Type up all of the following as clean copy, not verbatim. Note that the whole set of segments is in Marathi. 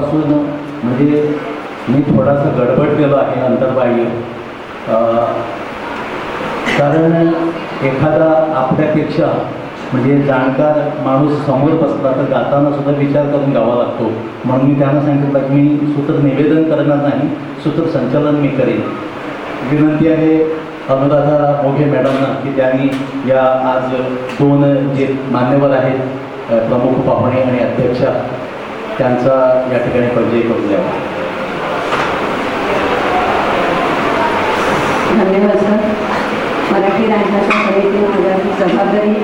आल्यापासून म्हणजे मी थोडासा गडबडलेलो आहे अंतर्बाह्य. कारण एखादा आपल्यापेक्षा म्हणजे जाणकार माणूस समोर बसला तर गाताना सुद्धा विचार करून गावा लागतो. म्हणून मी त्यांना सांगितलं की मी सूत्र निवेदन करणार नाही, सूत्रसंचालन मी करेन. विनंती आहे अनुराधा मोघे मॅडमना की त्यांनी या आज 2 जे मान्यवर आहेत, प्रमुख पाहुणे आणि अध्यक्षा, त्यांचा या ठिकाणी परिचय करून द्यावा. धन्यवाद सर. मराठी राज्याच्या समितीने माझ्या जबाबदारी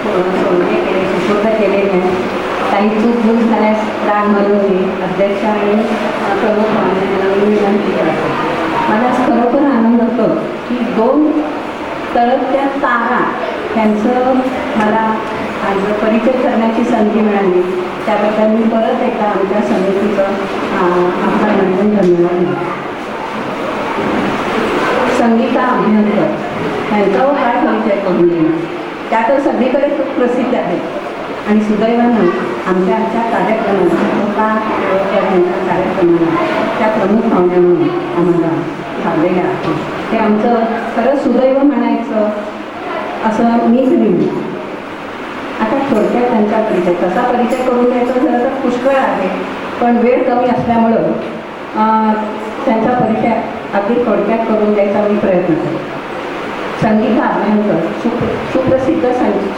सुपूर्द केलेली आहे. काही चूक झाल्यास राग मनवणे अध्यक्ष आणि प्रमुख पाहुण्यांना मी विनंती करते. मला खरोखर आनंद होतो की 2 तळपत्या तारा त्यांचं मला आज परिचय करण्याची संधी मिळाली. त्याबद्दल मी परत एकदा आमच्या समितीचं आभार मानून धन्यवाद. संगीता अभियंकर यांच्यावर काय परिचय करून देणं, त्या तर सगळीकडे खूप प्रसिद्ध आहेत आणि सुदैवानं आमच्या कार्यक्रमाला कार्यक्रमाला त्या प्रमुख पाहुण्या म्हणून आम्हाला लाभलेल्या आहेत. ते आमचं खरंच सुदैव म्हणायचं असं मीच लिहिली. आता थोडक्यात त्यांचा परिचय कसा परिचय करून द्यायचा झालं तर पुष्कळ आहे, पण वेळ कमी असल्यामुळं त्यांचा परिचय अगदी थोडक्यात करून द्यायचा मी प्रयत्न करते. संगीता अभियंकर सुप्रसिद्ध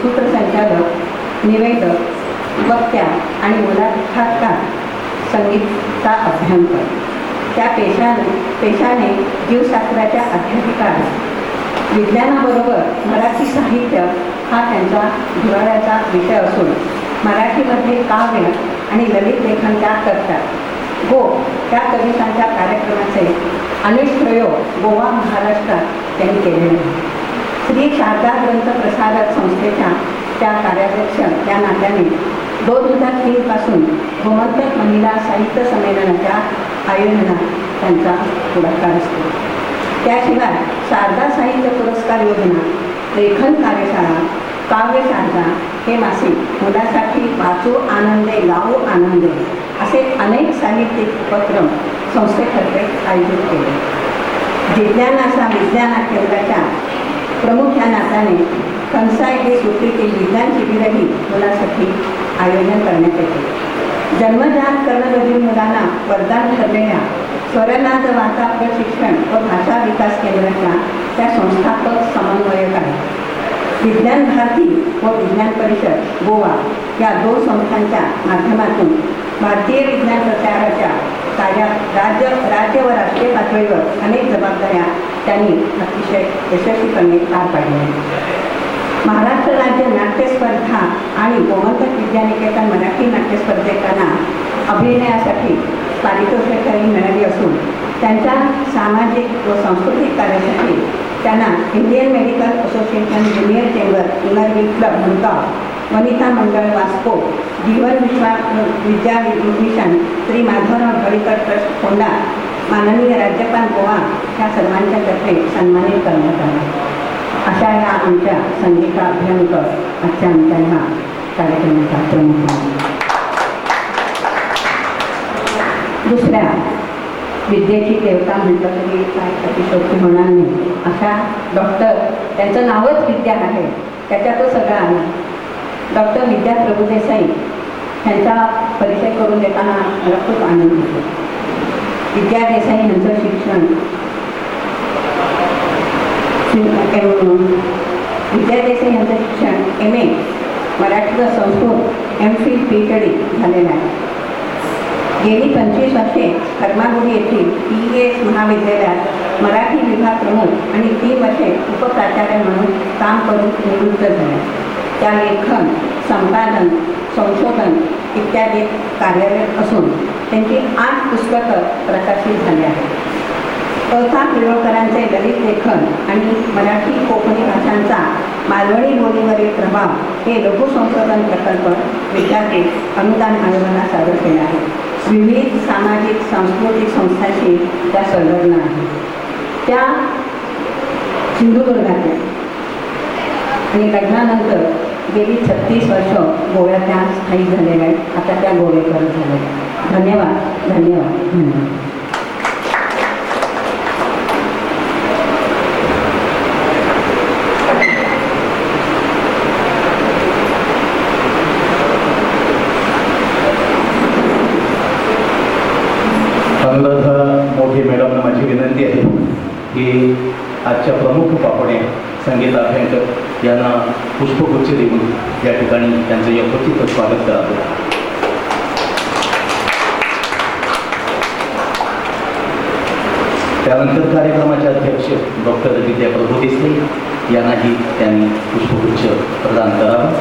सूत्रसंचालक, निवेदक, वक्त्या आणि मुलाखतकार संगीता अभियंकर. त्या पेशाने जीवशास्त्राच्या अध्यापिका आहेत. विज्ञानाबरोबर मराठी साहित्य हा त्यांचा जिव्हाळ्याचा विषय असून मराठीमध्ये काव्य आणि ललित लेखन त्या करतात. त्या कवितांच्या कार्यक्रमाचे अनेक प्रयोग गोवा महाराष्ट्रात त्यांनी केलेले आहेत. श्री शारदा ग्रंथ प्रसारक संस्थेच्या त्या कार्याध्यक्ष या नात्याने 2003 पासून गोमंतक महिला साहित्य संमेलनाच्या आयोजनात त्यांचा पुढाकार असतो. त्याशिवाय शारदा साहित्य पुरस्कार योजना, लेखन कार्यशाळा, काव्य शारदा हे मासिक, मुलासाठी वाचू आनंदे गाऊ आनंदे असे अनेक साहित्यिक उपक्रम संस्थेतर्फे आयोजित केले. जिज्ञासा विज्ञान केंद्राच्या प्रमुख या नात्याने कंसाय हे सूत्रीतील विज्ञान शिबिरही मुलासाठी आयोजन करण्यात येते. जन्मजात कर्णबधिर मुलांना वरदान ठरलेल्या स्वरनाद वाचा प्रशिक्षण व भाषा विकास केंद्राच्या त्या संस्थापक समन्वयक आहेत. विज्ञान भारती व विज्ञान परिषद गोवा या 2 संस्थांच्या माध्यमातून भारतीय विज्ञान प्रचाराच्या कार्यात राज्य व राष्ट्रीय पातळीवर अनेक जबाबदाऱ्या त्यांनी अतिशय यशस्वीपणे पार पाडल्या. महाराष्ट्र राज्य नाट्य स्पर्धा आणि गोमंतक विद्यानिकेतन मराठी नाट्य स्पर्धेकांना अभिनयासाठी पारितोषिकही मिळाली असून त्यांच्या सामाजिक व सांस्कृतिक कार्यासाठी त्यांना Indian medical association junior chamber पुनर्विप्लव मुलगाव, वनिता मंडळ वास्को, जीवन विद्या मिशन, श्री माधवराव ढवळीकर ट्रस्ट फोंडा, माननीय राज्यपाल गोवा ह्या सर्वांच्या तर्फे सन्मानित करण्यात आला. अशा या आमच्या संगीता अभियंकर आजच्या आमच्या ह्या कार्यक्रमाचा प्रमुख. दुसऱ्या विद्येची देवता म्हटलं तरी काय अतिशयोक्ती होणार नाही अशा डॉक्टर, त्यांचं नावच विद्या आहे, त्याच्यातच सगळं आहे. डॉक्टर विद्या प्रभुदेसाई यांचा परिचय करून देताना मला खूप आनंद होतो. विद्या देसाई यांचं शिक्षण विद्या देसाई यांचं शिक्षण MA मराठी व संस्कृत, MPhil PhD झालेलं आहे. गेली 25 वर्षे कर्मागुडी येथील PES महाविद्यालयात मराठी विभाग प्रमुख आणि 3 वर्षे उपप्राचार्य म्हणून काम करून निवृत्त झाले. त्या लेखन, संपादन, संशोधन इत्यादी कार्यरत असून त्यांची 8 पुस्तकं प्रकाशित झाली आहेत. कथा पिळवकरांचे ललित लेखन आणि मराठी कोकणी भाषांचा मालवणी बोलीवरील प्रभाव हे लघु संशोधन प्रकल्प विद्यापीठ अनुदान आयोगाला सादर केले आहे. विविध सामाजिक सांस्कृतिक संस्थांशी त्या संलग्न आहेत. त्या सिंधुदुर्गातल्या आणि लग्नानंतर गेली 36 वर्ष गोव्या त्या स्थायिक झालेल्या आहेत. आता त्या गोवेकर झालेल्या आहेत. धन्यवाद धन्यवाद धन्यवाद. अनुराधा मोठे मॅडमना माझी विनंती आहे की आजच्या प्रमुख पाहुणे संगीता अभ्यंकर यांना पुष्पगुच्छ देऊन या ठिकाणी त्यांचं यथोचित स्वागत करावं. त्यानंतर कार्यक्रमाचे अध्यक्ष डॉक्टर विद्या प्रभू देसाई यांनाही त्यांनी पुष्पगुच्छ प्रदान करावा.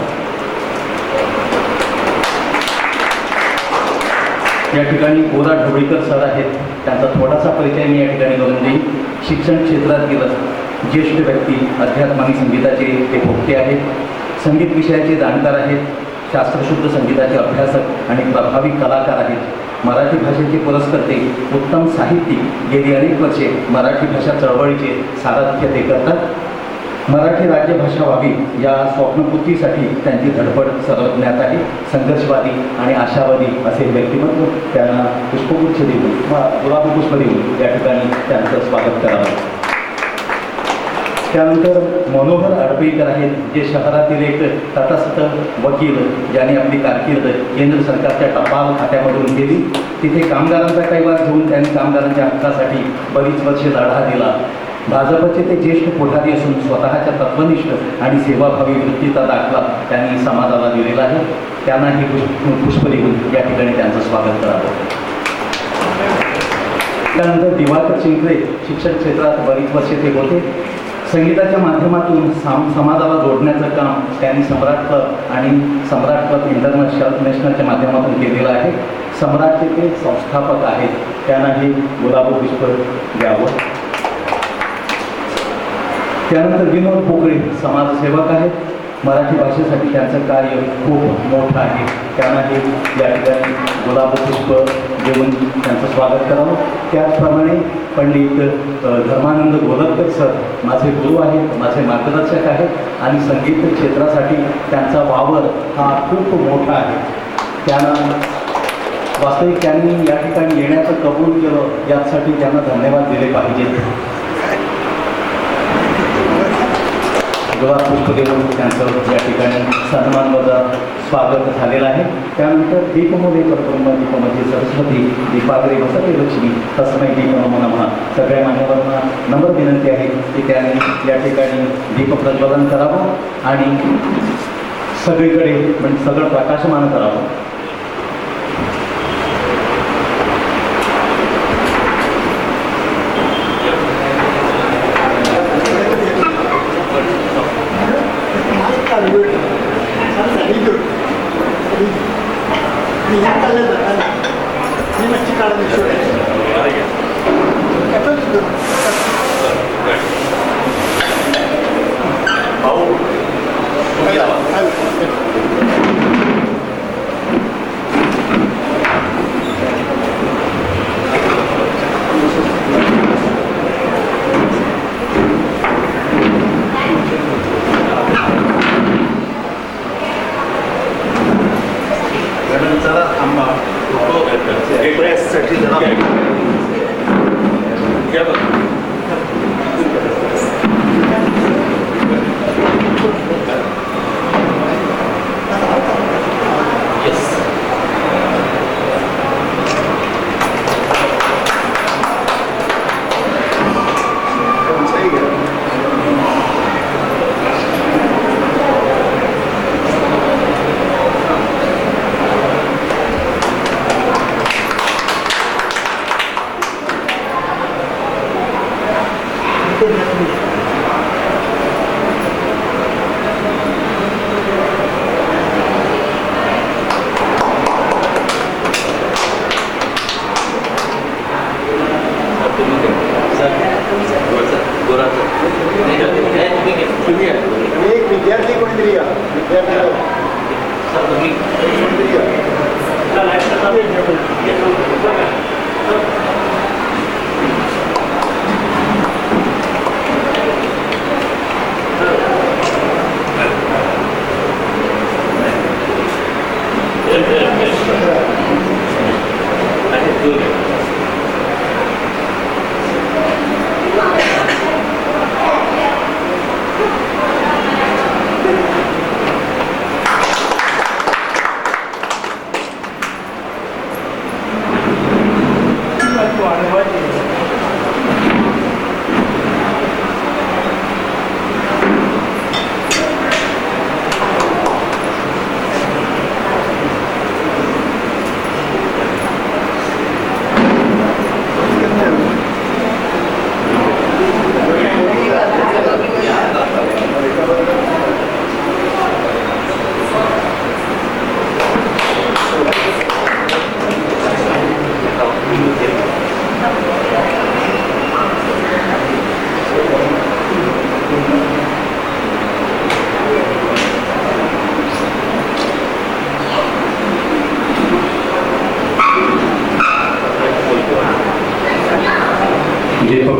या ठिकाणी गोरा ढवळीकर सर आहेत, त्यांचा थोडासा परिचय मी या ठिकाणी करून देईन. शिक्षण क्षेत्रातील ज्येष्ठ व्यक्ती, अध्यात्म आणि संगीताचे ते भोक्ते आहेत, संगीत विषयाचे जाणकार आहेत, शास्त्रशुद्ध संगीताचे अभ्यासक आणि प्रभावी कलाकार आहेत, मराठी भाषेचे पुरस्कर्ते, उत्तम साहित्यिक, गेली अनेक वर्षे मराठी भाषा चळवळीचे सारथ्य ते करतात. मराठी राज्यभाषा व्हावी या स्वप्नपूर्तीसाठी त्यांची धडपड सर्वज्ञात आहे. संघर्षवादी आणि आशावादी असे व्यक्तिमत्व. त्यांना पुष्पगुच्छ देऊन गुलाबपुष्प देऊन या ठिकाणी त्यांचं स्वागत करावं. त्यानंतर मनोहर अडपईकर आहेत, जे शहरातील एक तटस्थ वकील, ज्यांनी आपली कारकीर्द केंद्र सरकारच्या टपाल खात्यामधून केली. तिथे कामगारांचा कैवार घेऊन त्यांनी कामगारांच्या हक्कासाठी बरीच वर्षे लढा दिला. भाजपचे ते ज्येष्ठ पुढारी असून स्वतःच्या तत्वनिष्ठ आणि सेवाभावी वृत्तीचा दाखला त्यांनी समाजाला दिलेला आहे. त्यांनाही पुष्प देऊन या ठिकाणी त्यांचं स्वागत करावं. त्यानंतर दिवाकर चिंकळे, शिक्षण क्षेत्रात बरीच वर्षे ते होते. संगीताच्या माध्यमातून समाजाला जोडण्याचं काम त्यांनी सम्राट क्लब आणि सम्राट क्लब इंटरनॅशनलच्या माध्यमातून केलेलं आहे. सम्राटचे ते संस्थापक आहेत. त्यांनाही गुलाबपुष्प द्यावं. त्यानंतर विनोद पोकळे समाजसेवक आहेत. मराठी भाषेसाठी त्यांचं कार्य खूप मोठं आहे. त्यांनाही या ठिकाणी गुलाबपुष्प देऊन त्यांचं स्वागत करावं. त्याचप्रमाणे पंडित धर्मानंद गोलतकर सर माझे गुरु आहेत, माझे मार्गदर्शक आहेत आणि संगीत क्षेत्रासाठी त्यांचा वावर हा खूप मोठा आहे. त्यांना वास्तविक त्यांनी या ठिकाणी येण्याचं कबूल केलं, यासाठी त्यांना धन्यवाद दिले पाहिजेत. गुलाबपुष्प देऊन त्यांचं या ठिकाणी सन्मानवजा स्वागत झालेलं आहे. त्यानंतर दीपमोदेकर कुटुंब, दीपमध्ये सरस्वती, दीपाग्रे वसते लक्ष्मी, तस्मै दीप नमो नमः. सगळ्या मान्यवरांना नम्र विनंती आहे की त्यांनी या ठिकाणी दीप प्रज्वलन करावं आणि सगळीकडे म्हणजे सगळं प्रकाशमान करावं.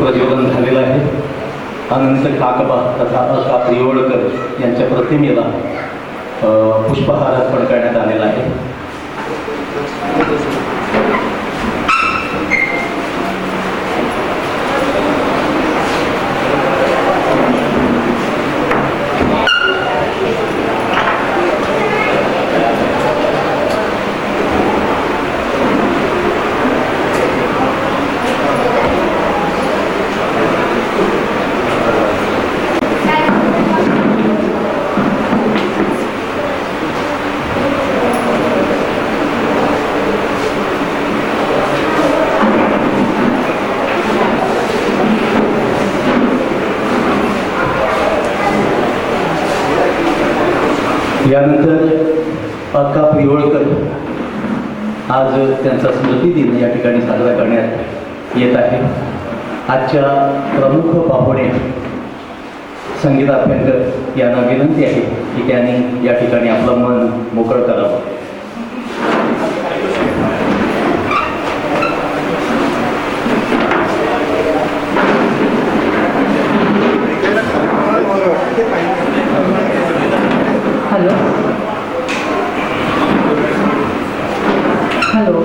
प्रज्वलन झालेलं आहे. अनंत काकबा तथा अका प्रियोडकर यांच्या प्रतिमेला पुष्पहार अर्पण करण्यात आलेला आहे. यानंतर अक्का प्रियोळकर आज त्यांचा स्मृती दिन या ठिकाणी साजरा करण्यात येत आहे. आजच्या प्रमुख पाहुणे संगीत अभ्यंकर यांना विनंती आहे की त्यांनी या ठिकाणी आपलं मन मोकळं करावं. हॅलो हॅलो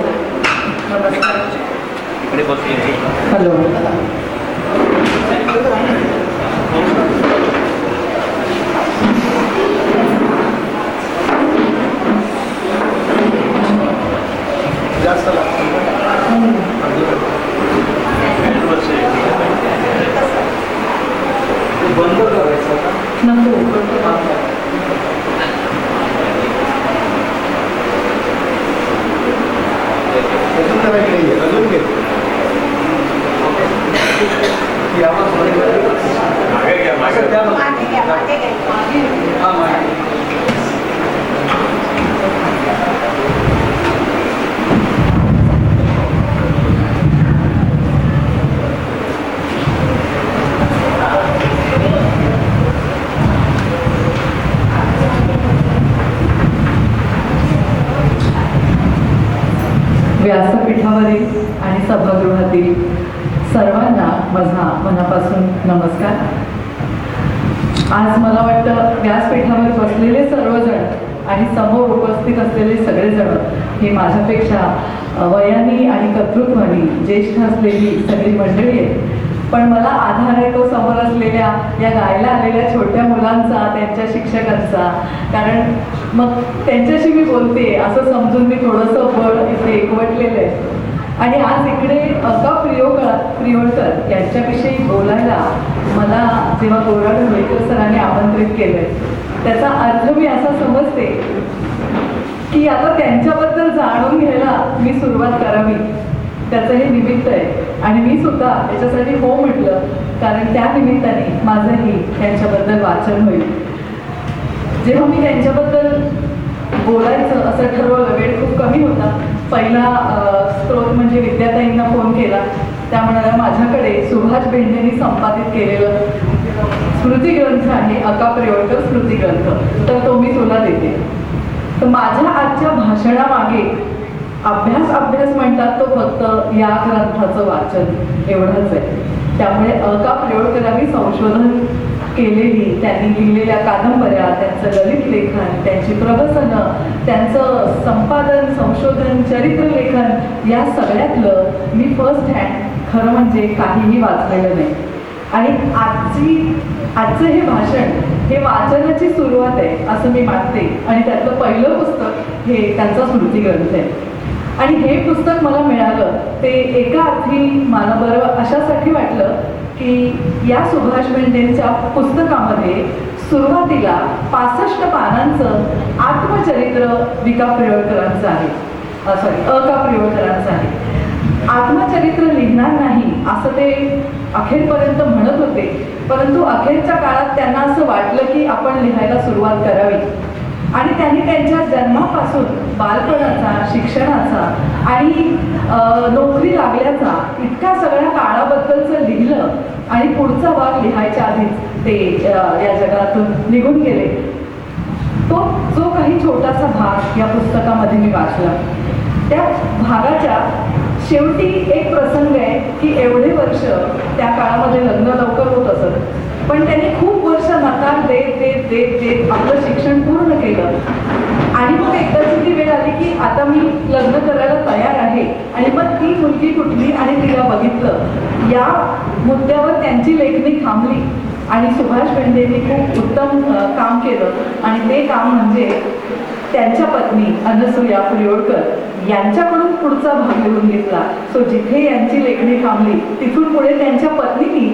नमस्कार. हॅलो जास्त बंद करायचं नको. अजून घे व्यासपीठावरील आणि सभागृहातील सर्वांना माझा मनापासून नमस्कार. आज मला वाटतं व्यासपीठावर बसलेले सर्वजण आणि समोर उपस्थित असलेले सगळेजण हे माझ्यापेक्षा वयाने आणि कर्तृत्वाने ज्येष्ठ असलेली सगळी मंडळी आहे. पण मला आधार आहे तो समोर असलेल्या या गायला आलेल्या छोट्या मुलांचा, त्यांच्या शिक्षकांचा. कारण मग त्यांच्याशी मी बोलते असं समजून मी थोडंसं बळ इथे एकवटलेलं आहे. आणि आज इकडे अका प्रियोळकर यांच्याविषयी बोलायला मला जेव्हा गोरा ढवळीकर सरांनी आमंत्रित केलं त्याचा अर्थ मी असा समजते की आता त्यांच्याबद्दल जाणून घ्यायला मी सुरुवात करावी, त्याचं हे निमित्त आहे. आणि मी सुद्धा याच्यासाठी हो म्हटलं कारण त्या निमित्ताने माझंही त्यांच्याबद्दल वाचन होईल. जेव्हा मी त्यांच्याबद्दल बोलायचं असं ठरवलं, वेळ खूप कमी होता. पहिला स्रोत म्हणजे विद्याताईंना फोन केला. त्या म्हणाल्या माझ्याकडे सुभाष भेंडेंनी संपादित केलेलं स्मृतिग्रंथ आहे, अका प्रियोळकर स्मृतिग्रंथ, तर तो मी तुला देते. तर माझ्या आजच्या भाषणामागे अभ्यास म्हणतात तो फक्त या ग्रंथाचं वाचन एवढंच आहे. त्यामुळे अका प्रियोळकरांनी संशोधन केलेली, त्यांनी लिहिलेल्या कादंबऱ्या, त्यांचं ललित लेखन, त्यांची प्रवचनं, त्यांचं संपादन, संशोधन, चरित्रलेखन या सगळ्यातलं मी फर्स्ट हँड खरं म्हणजे काहीही वाचलेलं नाही. आणि आजचं हे भाषण हे वाचनाची सुरुवात आहे असं मी मानते. आणि त्यातलं पहिलं पुस्तक हे त्यांचा स्मृतिग्रंथ आहे. आणि हे पुस्तक मला मिळालं ते एका अर्थी मला बरं अशासाठी वाटलं की या सुभाष भेंडेंच्या पुस्तकामध्ये सुरुवातीला 65 पानांचं आत्मचरित्र विका पिळवळकरांचं आहे, अका पिळवळकरांचं आहे. आत्मचरित्र लिहिणार नाही असं ते अखेरपर्यंत म्हणत होते, परंतु अखेरच्या काळात त्यांना असं वाटलं की आपण लिहायला सुरुवात करावी. आणि त्यांनी त्यांच्या जन्मापासून बालपणाचा, शिक्षणाचा आणि नोकरी लागल्याचा इतका सगळ्या काळाबद्दलचं लिहिलं. आणि पुढचा भाग लिहायच्या आधीच ते या जगातून निघून गेले. तो जो काही छोटासा भाग या पुस्तकामध्ये मी वाचला, त्या भागाच्या शेवटी एक प्रसंग आहे की एवढे वर्ष त्या काळामध्ये लग्न लवकर होत असत, पण त्यांनी खूप वर्ष नकार देत देत देत देत आपलं शिक्षण पूर्ण केलं. आणि मग एकदाची ती वेळ आली की आता मी लग्न करायला तयार आहे. आणि मग ती मुलगी कुठली आणि तिला बघितलं, या मुद्द्यावर त्यांची लेखणी थांबली. आणि सुभाष भेंडेंनी खूप उत्तम काम केलं. आणि ते काम म्हणजे त्यांच्या पत्नी अनसूया पिळवळकर यांच्याकडून पुढचा भाग लिहून घेतला. सो जिथे यांची लेखणी थांबली तिथून पुढे त्यांच्या पत्नीनी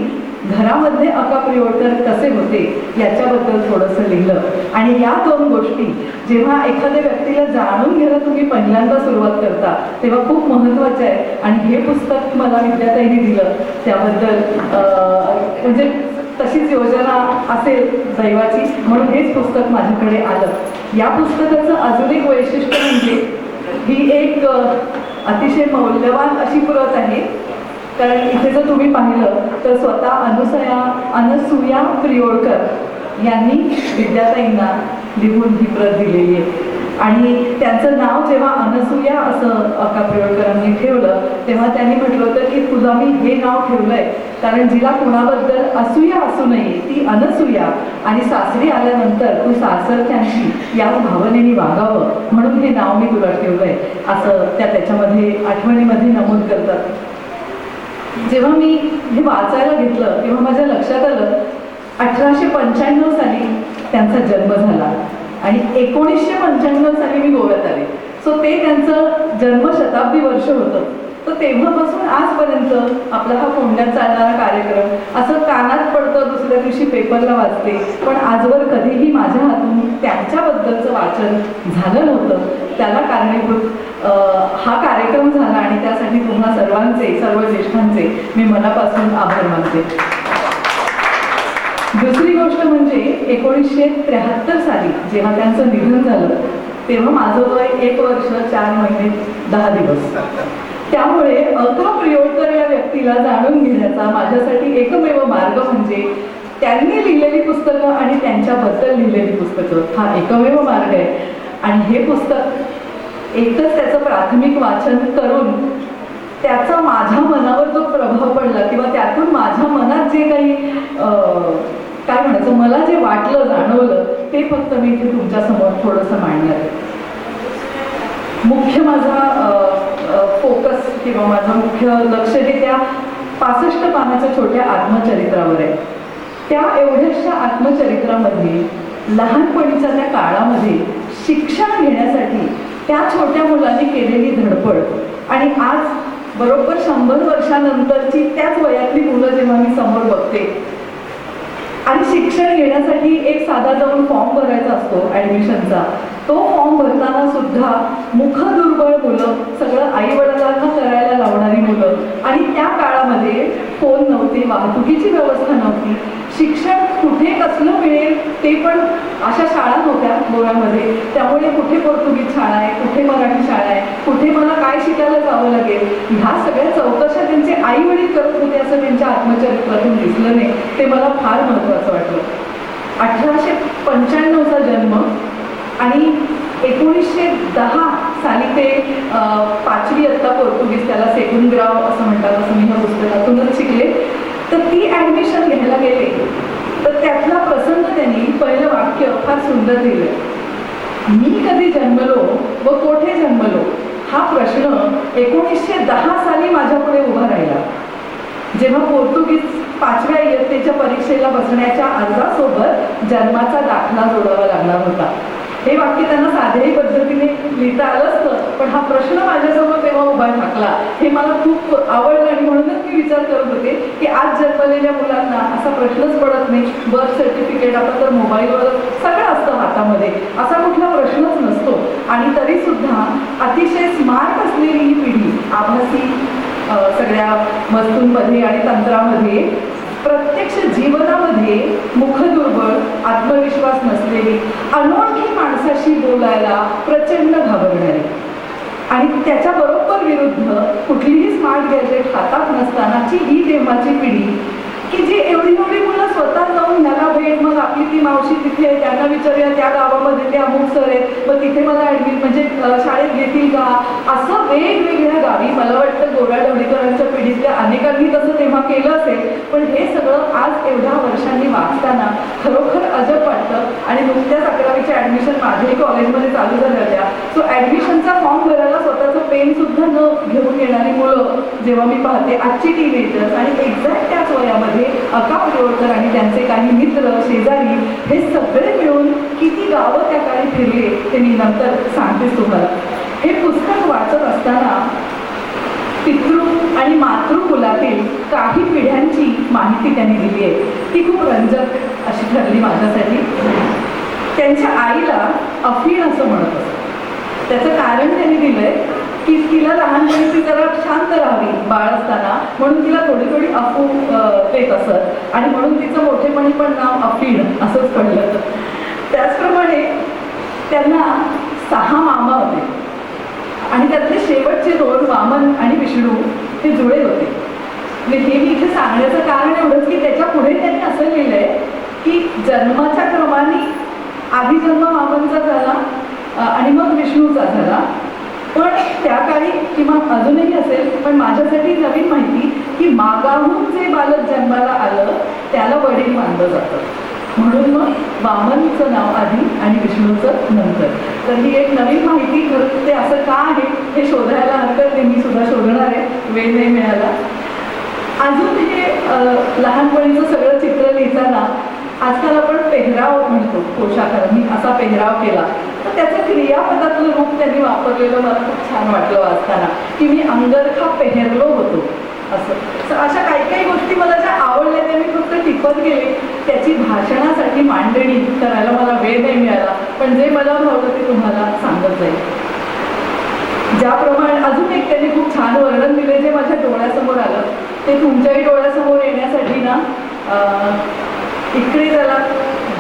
घरामध्ये अका पिळवळकर कसे होते याच्याबद्दल थोडंसं लिहिलं. आणि या दोन गोष्टी जेव्हा एखाद्या व्यक्तीला जाणून घ्यायला तुम्ही पहिल्यांदा सुरुवात करता तेव्हा खूप महत्त्वाचं आहे. आणि हे पुस्तक मला विद्याताईंनी दिलं त्याबद्दल म्हणजे तशीच योजना असेल दैवाची, म्हणून हेच पुस्तक माझ्याकडे आलं. या पुस्तकाचं अजून एक वैशिष्ट्य म्हणजे ही एक अतिशय मौल्यवान अशी प्रत आहे. कारण इथे जर तुम्ही पाहिलं तर स्वतः अनसूया पिळवळकर यांनी विद्याताईंना लिहून ही प्रत दिलेली आहे. आणि त्यांचं नाव जेव्हा अनसूया असं अका पिळवळकरांनी ठेवलं तेव्हा त्यांनी म्हटलं होतं की तुला मी हे नाव ठेवलंय कारण जिला कुणाबद्दल असूया असू नये ती अनसूया, आणि सासरी आल्यानंतर तू सासरच्यांशी याच भावनेने वागावं म्हणून हे नाव मी तुला ठेवलंय असं त्याच्यामध्ये आठवणीमध्ये नमूद करतात. जेव्हा मी हे वाचायला घेतलं तेव्हा माझ्या लक्षात आलं 1895 साली त्यांचा जन्म झाला आणि 1995 साली मी गोव्यात आले. सो ते त्यांचं जन्मशताब्दी वर्ष होतं. तर तेव्हापासून आजपर्यंत आपला हा पुण्यात चालणारा कार्यक्रम असं कानात पडतं, दुसऱ्या दिवशी पेपरला वाचते, पण आजवर कधीही माझ्या हातून त्यांच्याबद्दलचं वाचन झालं नव्हतं. त्याला कारणीभूत हा कार्यक्रम झाला आणि त्यासाठी तुम्हा सर्वांचे, सर्व ज्येष्ठांचे मी मनापासून आभार मानते. दुसरी गोष्ट म्हणजे 1973 साली जेव्हा त्यांचं निधन झालं तेव्हा माझं वय 1 वर्ष 4 महिने 10 दिवस. त्यामुळे अका पिळवळकर या व्यक्तीला जाणून घेण्याचा माझ्यासाठी एकमेव मार्ग म्हणजे त्यांनी लिहिलेली पुस्तकं आणि त्यांच्याबद्दल लिहिलेली पुस्तकं, हा एकमेव मार्ग आहे. आणि हे पुस्तक एकच त्याचं प्राथमिक वाचन करून त्याचा माझ्या मनावर जो प्रभाव पडला किंवा त्यातून माझ्या मनात जे काही काय म्हणायचं मला जे वाटलं, जाणवलं ते फक्त मी इथे तुमच्यासमोर थोडंसं मांडणार आहे. मुख्य माझा फोकस किंवा माझं मुख्य लक्ष हे त्या 65 पानाच्या छोट्या आत्मचरित्रावर आहे. त्या एवढ्याशा आत्मचरित्रामध्ये लहानपणीच्या त्या काळामध्ये शिक्षण घेण्यासाठी त्या छोट्या मुलांनी केलेली धडपड आणि आज बरोबर 100 वर्षानंतरची त्याच वयातली मुलं जेव्हा मी समोर बघते आणि शिक्षण घेण्यासाठी एक साधा जाऊन फॉर्म भरायचा असतो ॲडमिशनचा, तो फॉर्म भरताना सुद्धा मुखदुर्बळ मुलं, सगळं आई-वडिलांना करायला लावणारी मुलं, आणि त्या काळामध्ये फोन नव्हते, वाहतुकीची व्यवस्था नव्हती, शिक्षण कुठे कसलं मिळेल ते पण अशा शाळा नव्हत्या गोव्यामध्ये. त्यामुळे कुठे पोर्तुगीज शाळा आहे, कुठे मराठी शाळा आहे, कुठे मला काय शिकायला जावं लागेल, ह्या सगळ्या चौकशा त्यांचे आई-वडील करत होते असं त्यांच्या आत्मचरित्रातून दिसलं नाही. ते मला फार महत्त्वाचं वाटलं. 1895चा जन्म आणि 1910 साली ते 5वी इयत्ता पोर्तुगीज, त्याला सेकंड ग्राव असं म्हणतात, असं मी ह्या पुस्तकातूनच शिकले. तर ती ॲडमिशन घ्यायला गेले तर त्यातला प्रसंग त्यांनी पहिलं वाक्य फार सुंदर लिहिलं. मी कधी जन्मलो व कोठे जन्मलो हा प्रश्न 1910 साली माझ्यापुढे उभा राहिला, जेव्हा पोर्तुगीज 5व्या इयत्तेच्या परीक्षेला बसण्याच्या अर्जासोबत जन्माचा दाखला जोडावा लागणार होता. हे वाक्य त्यांना साध्याही पद्धतीने लिहिता आलं असतं, पण हा प्रश्न माझ्यासमोर तेव्हा उभा ठाकला. हे मला खूप आवडलं आणि म्हणूनच मी विचार करत होते की आज जन्मलेल्या मुलांना असा प्रश्नच पडत नाही. बर्थ सर्टिफिकेट आता तर मोबाईलवर सगळं असतं हातामध्ये, असा कुठला प्रश्नच नसतो. आणि तरीसुद्धा अतिशय स्मार्ट असलेली ही पिढी आभासी सगळ्या वस्तूंमध्ये आणि तंत्रामध्ये प्रत्यक्ष जीवनामध्ये मुखदुर्बळ, आत्मविश्वास नसलेली, अनोळखी माणसाशी बोलायला प्रचंड घाबरणारी आणि त्याच्या बरोबर विरुद्ध कुठलीही स्मार्ट गॅजेट हातात नसतानाची ही तेव्हाची पिढी की जी एवढी मुलं स्वतः जाऊन ह्याला भेट, मग आपली ती मावशी तिथे आहे, त्यांना विचारूया त्या गावामध्ये ते अमुक सर आहेत, मग तिथे मला ॲडमिट म्हणजे शाळेत घेतील का, असं वेगवेगळ्या गावी. मला वाटतं गोरा ढवळीकरांच्या पिढीतल्या अनेकांनी तसं तेव्हा केलं असेल, पण हे सगळं आज एवढ्या वर्षांनी वाचताना खरोखर अजब वाटतं. आणि नुकत्याच 11वीच्या ॲडमिशन माझ्याही कॉलेजमध्ये चालू झाल्या होत्या. सो ॲडमिशनचा फॉर्म भरायला स्वतःचं पेनसुद्धा न घेऊन येणारी मुलं जेव्हा मी पाहते, आजची टीनेजर्स आणि एक्झॅक्ट त्याच वयामध्ये अका पडवळकर आणि त्यांचे काही मित्र शेजारी हे सगळे मिळून किती गावं त्या काळी फिरले ते मी नंतर सांगतेच तुम्हाला. हे पुस्तक वाचत असताना पितृ आणि मातृकुलातील काही पिढ्यांची माहिती त्यांनी दिली आहे. ती खूप रंजक अशी ठरली माझ्यासाठी. त्यांच्या आईला अफीण असं म्हणत असत. त्याचं कारण त्यांनी दिलंय की तिला लहानपणी ती जरा शांत राहावी बाळ असताना, म्हणून तिला थोडी अफू देत असत आणि म्हणून तिचं मोठेपणी पण नाव अफीण असंच पडलं. त्याचप्रमाणे त्यांना 6 मामा होते आणि त्यातले शेवटचे 2 वामन आणि विष्णू हे जुळे होते. हे मी इथे सांगण्याचं कारण एवढंच की त्याच्या पुढे त्यांनी असं लिहिलंय की जन्माच्या क्रमाने आधी जन्म वामनचा झाला आणि मग विष्णूचा झाला, पण त्या काळी किंवा अजूनही असेल, पण माझ्यासाठी नवीन माहिती की मागाहून जे बालक जन्माला आलं त्याला वडील मानलं जातं, म्हणून मग वामनचं नाव आधी आणि विष्णूचं नंतर. तर ही एक नवीन माहिती. खरं ते असं का आहे हे शोधायला हरकत नाही, मी सुद्धा शोधणार आहे, वेळ नाही मिळाला. अजून हे लहानपणीचं सगळं चित्र लिहिताना आजकाल आपण पेहराव म्हणतो, पोशाखांनी असा पेहराव केला, तर त्याचं क्रियापदातलं रूप त्यांनी वापरलेलं मला खूप छान वाटलं वाचताना की मी अंगरखा पेहरलो होतो असं. अशा काही गोष्टी मला ज्या आवडल्या त्या मी फक्त टिपत गेले. त्याची भाषणासाठी मांडणी करायला मला वेळ नाही मिळाला, पण जे मला भावलं ते तुम्हाला सांगत जाईल. ज्याप्रमाणे अजून एक त्यांनी खूप छान वर्णन दिले जे माझ्या डोळ्यासमोर आलं, ते तुमच्याही डोळ्यासमोर येण्यासाठी ना इकडे त्याला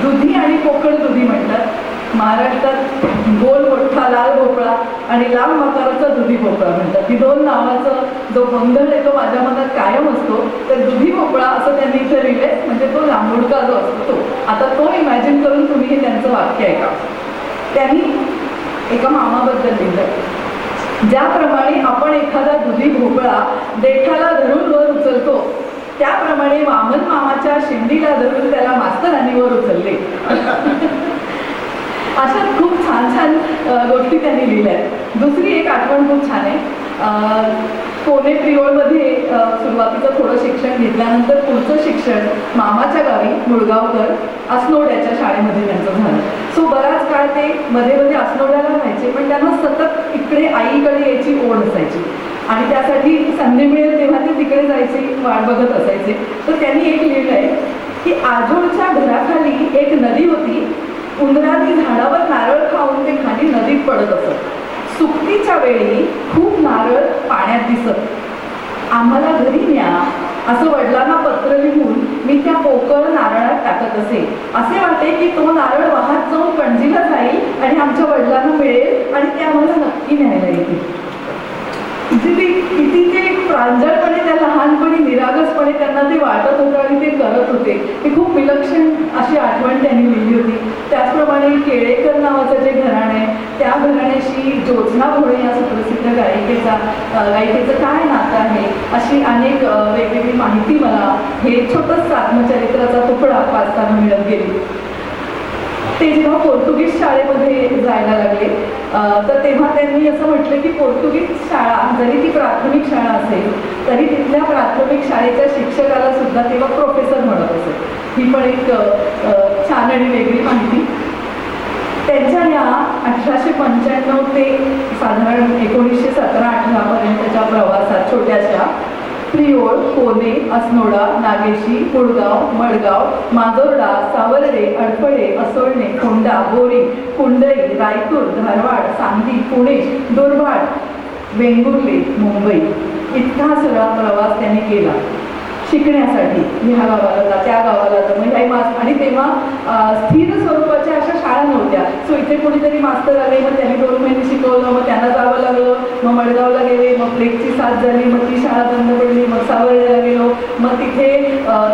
दुधी आणि पोकळ दुधी म्हणतात. महाराष्ट्रात गोल मोठा लाल भोपळा आणि लाल मकाराचा दुधी भोपळा म्हणतात. ही 2 नावाचा जो गोंधळ आहे तो माझ्या मनात कायम असतो. तर दुधी भोपळा असं त्यांनी इथे लिहिलंय, म्हणजे तो लांबुडका जो असतो तो. आता तो इमॅजिन करून तुम्ही हे त्यांचं वाक्य ऐका. त्यांनी एका मामाबद्दल लिहिलं, ज्याप्रमाणे आपण एखादा दुधी भोपळा देठाला धरून वर उचलतो त्याप्रमाणे वामन मामाच्या शिंदीला धरून त्याला मास्तरांनी वर उचलले. अशा खूप छान गोष्टी त्यांनी लिहिल्या आहेत. दुसरी एक आठवण खूप छान आहे. पुणे प्रियोळमध्ये सुरुवातीचं थोडं शिक्षण घेतल्यानंतर पुढचं शिक्षण मामाच्या गावी मुळगावकर अस्नोड्याच्या शाळेमध्ये त्यांचं झालं. सो बराच काळ ते मध्ये अस्नोड्याला राहायचे, पण त्यांना सतत इकडे आईकडे यायची ओढ असायची आणि त्यासाठी संधी मिळेल तेव्हा ते तिकडे जायचे, वाट बघत असायचे. तर त्यांनी एक लिहिलं आहे की आजोळच्या घराखाली एक नदी होती, उंदरांनी झाडावर नारळ खाऊन ते खाली नदीत पडत असत. सुकतीच्या वेळी खूप नारळ पाण्यात दिसत. आम्हाला घरी न्या असं वडिलांना पत्र लिहून मी त्या पोकळ नारळात टाकत असे. असे वाटे की तो नारळ वाहत जाऊन पणजीला जाईल आणि आमच्या वडिलांना मिळेल आणि ते आम्हाला नक्की न्यायला येतील. किती ते प्रांजळपणे त्या लहानपणी निरागसपणे त्यांना ते वाटत होतं आणि ते करत होते. ती खूप विलक्षण अशी आठवण त्यांनी लिहिली होती. त्याचप्रमाणे केळेकर नावाचं जे घराणं आहे त्या घराण्याशी ज्योत्स्ना भोळे या सुप्रसिद्ध गायिकेचं काय नातं आहे अशी अशी अनेक वेगवेगळी माहिती मला हे छोटंसं आत्मचरित्राचा तुकडा वाचताना मिळत गेली. ते जेव्हा पोर्तुगीज शाळेमध्ये जायला लागले तर तेव्हा त्यांनी असं म्हटलं की पोर्तुगीज शाळा जरी ती प्राथमिक शाळा असेल तरी तिथल्या प्राथमिक शाळेच्या शिक्षकाला सुद्धा तेव्हा प्रोफेसर म्हणत असेल. ही पण एक छान आणि वेगळी माहिती. त्यांच्या या 1895 ते साधारण 1917-18 पर्यंतच्या प्रवासात छोट्याशा प्रियोळ, कोने, असनोडा, नागेशी, कुळगाव, मडगाव, माजोर्डा, सावर्डे, अडफळे, असोळणे, कोंडा, बोरी, कुंडई, रायतूर, धारवाड, सांगली, पुणे, दुर्भाट, वेंगुर्ले, मुंबई इतका सगळा प्रवास त्यांनी केला शिकण्यासाठी. ह्या गावाला जा, त्या गावाला जा, म्हणजे आणि तेव्हा स्थिर स्वरूपाच्या अशा शाळा नव्हत्या. सो इथे कोणीतरी मास्तर आले, मग त्यांनी 2 महिने शिकवलं, मग त्यांना जावं लागलं, मग मडगावला गेले, मग प्लेगची साथ झाली, मग ती शाळा बंद पडली, मग सावर्डेला गेलो, मग तिथे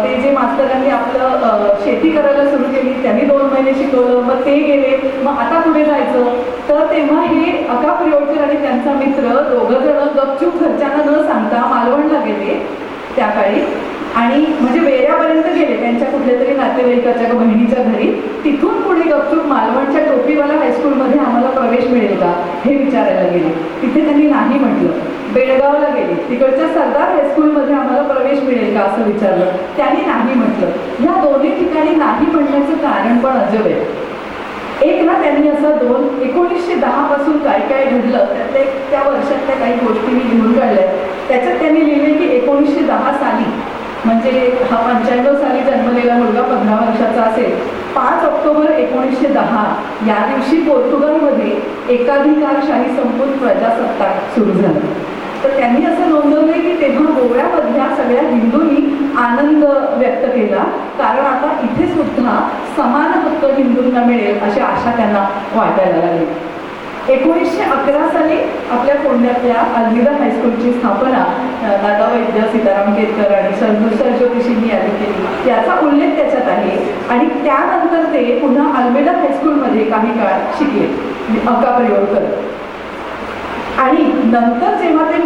ते जे मास्तरांनी आपलं शेती करायला सुरू केली त्यांनी 2 महिने शिकवलं, मग ते गेले, मग आता पुढे जायचं. तर तेव्हा हे अका प्रियोळकर आणि त्यांचा मित्र दोघं जण गपचूप घरच्यांना न सांगता मालवणला गेले त्या काळी, आणि म्हणजे वेऱ्यापर्यंत गेले त्यांच्या कुठल्या तरी नातेवाईकाच्या बहिणीच्या घरी. तिथून पुढे गपचूप मालवणच्या टोपीवाला हायस्कूलमध्ये आम्हाला प्रवेश मिळेल का हे विचारायला गेले. तिथे त्यांनी नाही म्हटलं. बेळगावला गेले, तिकडच्या सरदार हायस्कूलमध्ये आम्हाला प्रवेश मिळेल का असं विचारलं, त्यांनी नाही म्हटलं. ह्या दोन्ही ठिकाणी नाही म्हणण्याचं कारण पण अजब आहे. एक ना त्यांनी असं 1910 पासून काय काय घडलं त्या वर्षातल्या काही गोष्टी मी लिहून काढल्या. त्याच्यात त्यांनी लिहिले की 1910 साली, म्हणजे हा 95 साली जन्मलेला मुलगा 15 वर्षाचा असेल, 5 ऑक्टोबर 1910 या दिवशी पोर्तुगालमध्ये एकाधिकारशाही संपून प्रजासत्ताक सुरू झालं. तर त्यांनी असं नोंदवलंय की तेव्हा गोव्यामधल्या सगळ्या हिंदूंनी आनंद व्यक्त केला, कारण आता इथे सुद्धा समान हक्क हिंदूंना मिळेल अशी आशा त्यांना वाटायला लागली. 1911 साली आपल्या पुण्यातल्या अल्विदा हायस्कूलची स्थापना दादा वैद्य, सीताराम केतकर आणि सरज्योतिषींनी यादी केली, याचा उल्लेख त्याच्यात आहे. आणि त्यानंतर ते पुन्हा अल्विदा हायस्कूलमध्ये काही काळ शिकले अका प्रियोळकर. आणि नंतर जेव्हा ते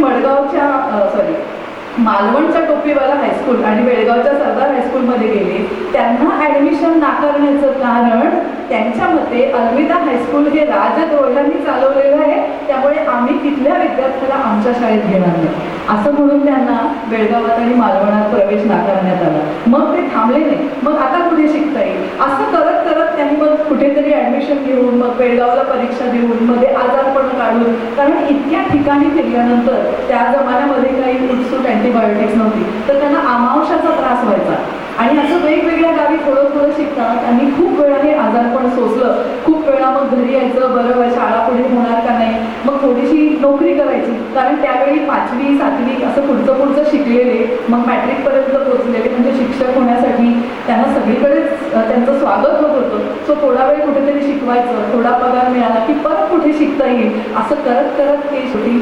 मालवणच्या टोपीवाला हायस्कूल आणि बेळगावच्या सरदार हायस्कूलमध्ये गेले, त्यांना ॲडमिशन नाकारण्याचं कारण त्यांच्या मते अल्विदा हायस्कूल हे राजद्रोह्यांनी चालवलेलं आहे, त्यामुळे आम्ही तिथल्या विद्यार्थ्याला आमच्या शाळेत घेणार नाही असं म्हणून त्यांना बेळगावात आणि मालवणात प्रवेश नाकारण्यात आला. मग ते थांबले नाही, मग आता कुठे शिकता येईल असं करत करत त्यांनी मग कुठेतरी ॲडमिशन घेऊन, मग बेळगावला परीक्षा देऊन, मध्ये आजारपण काढून, कारण इतक्या ठिकाणी फिरल्यानंतर त्या जमान्यामध्ये काही उत्सुक अँटीबायोटिक्स नव्हती, तर त्यांना अमावशाचा त्रास व्हायचा. आणि असं वेगवेगळ्या गावी थोडं थोडं शिकताना त्यांनी खूप वेळा हे आजारपण सोसलं. खूप वेळा मग घरी यायचं, बरं शाळा पुढे होणार का नाही, मग थोडीशी नोकरी करायची, कारण त्यावेळी 5वी 7वी असं पुढचं शिकलेले, मग मॅट्रिकपर्यंत पोचलेले, म्हणजे शिक्षक होण्यासाठी त्यांना सगळीकडेच त्यांचं स्वागत होत होतं. सो थोडा वेळ कुठेतरी शिकवायचं, थोडा पगार मिळाला की परत कुठे शिकता येईल असं करत करत ते शेवटी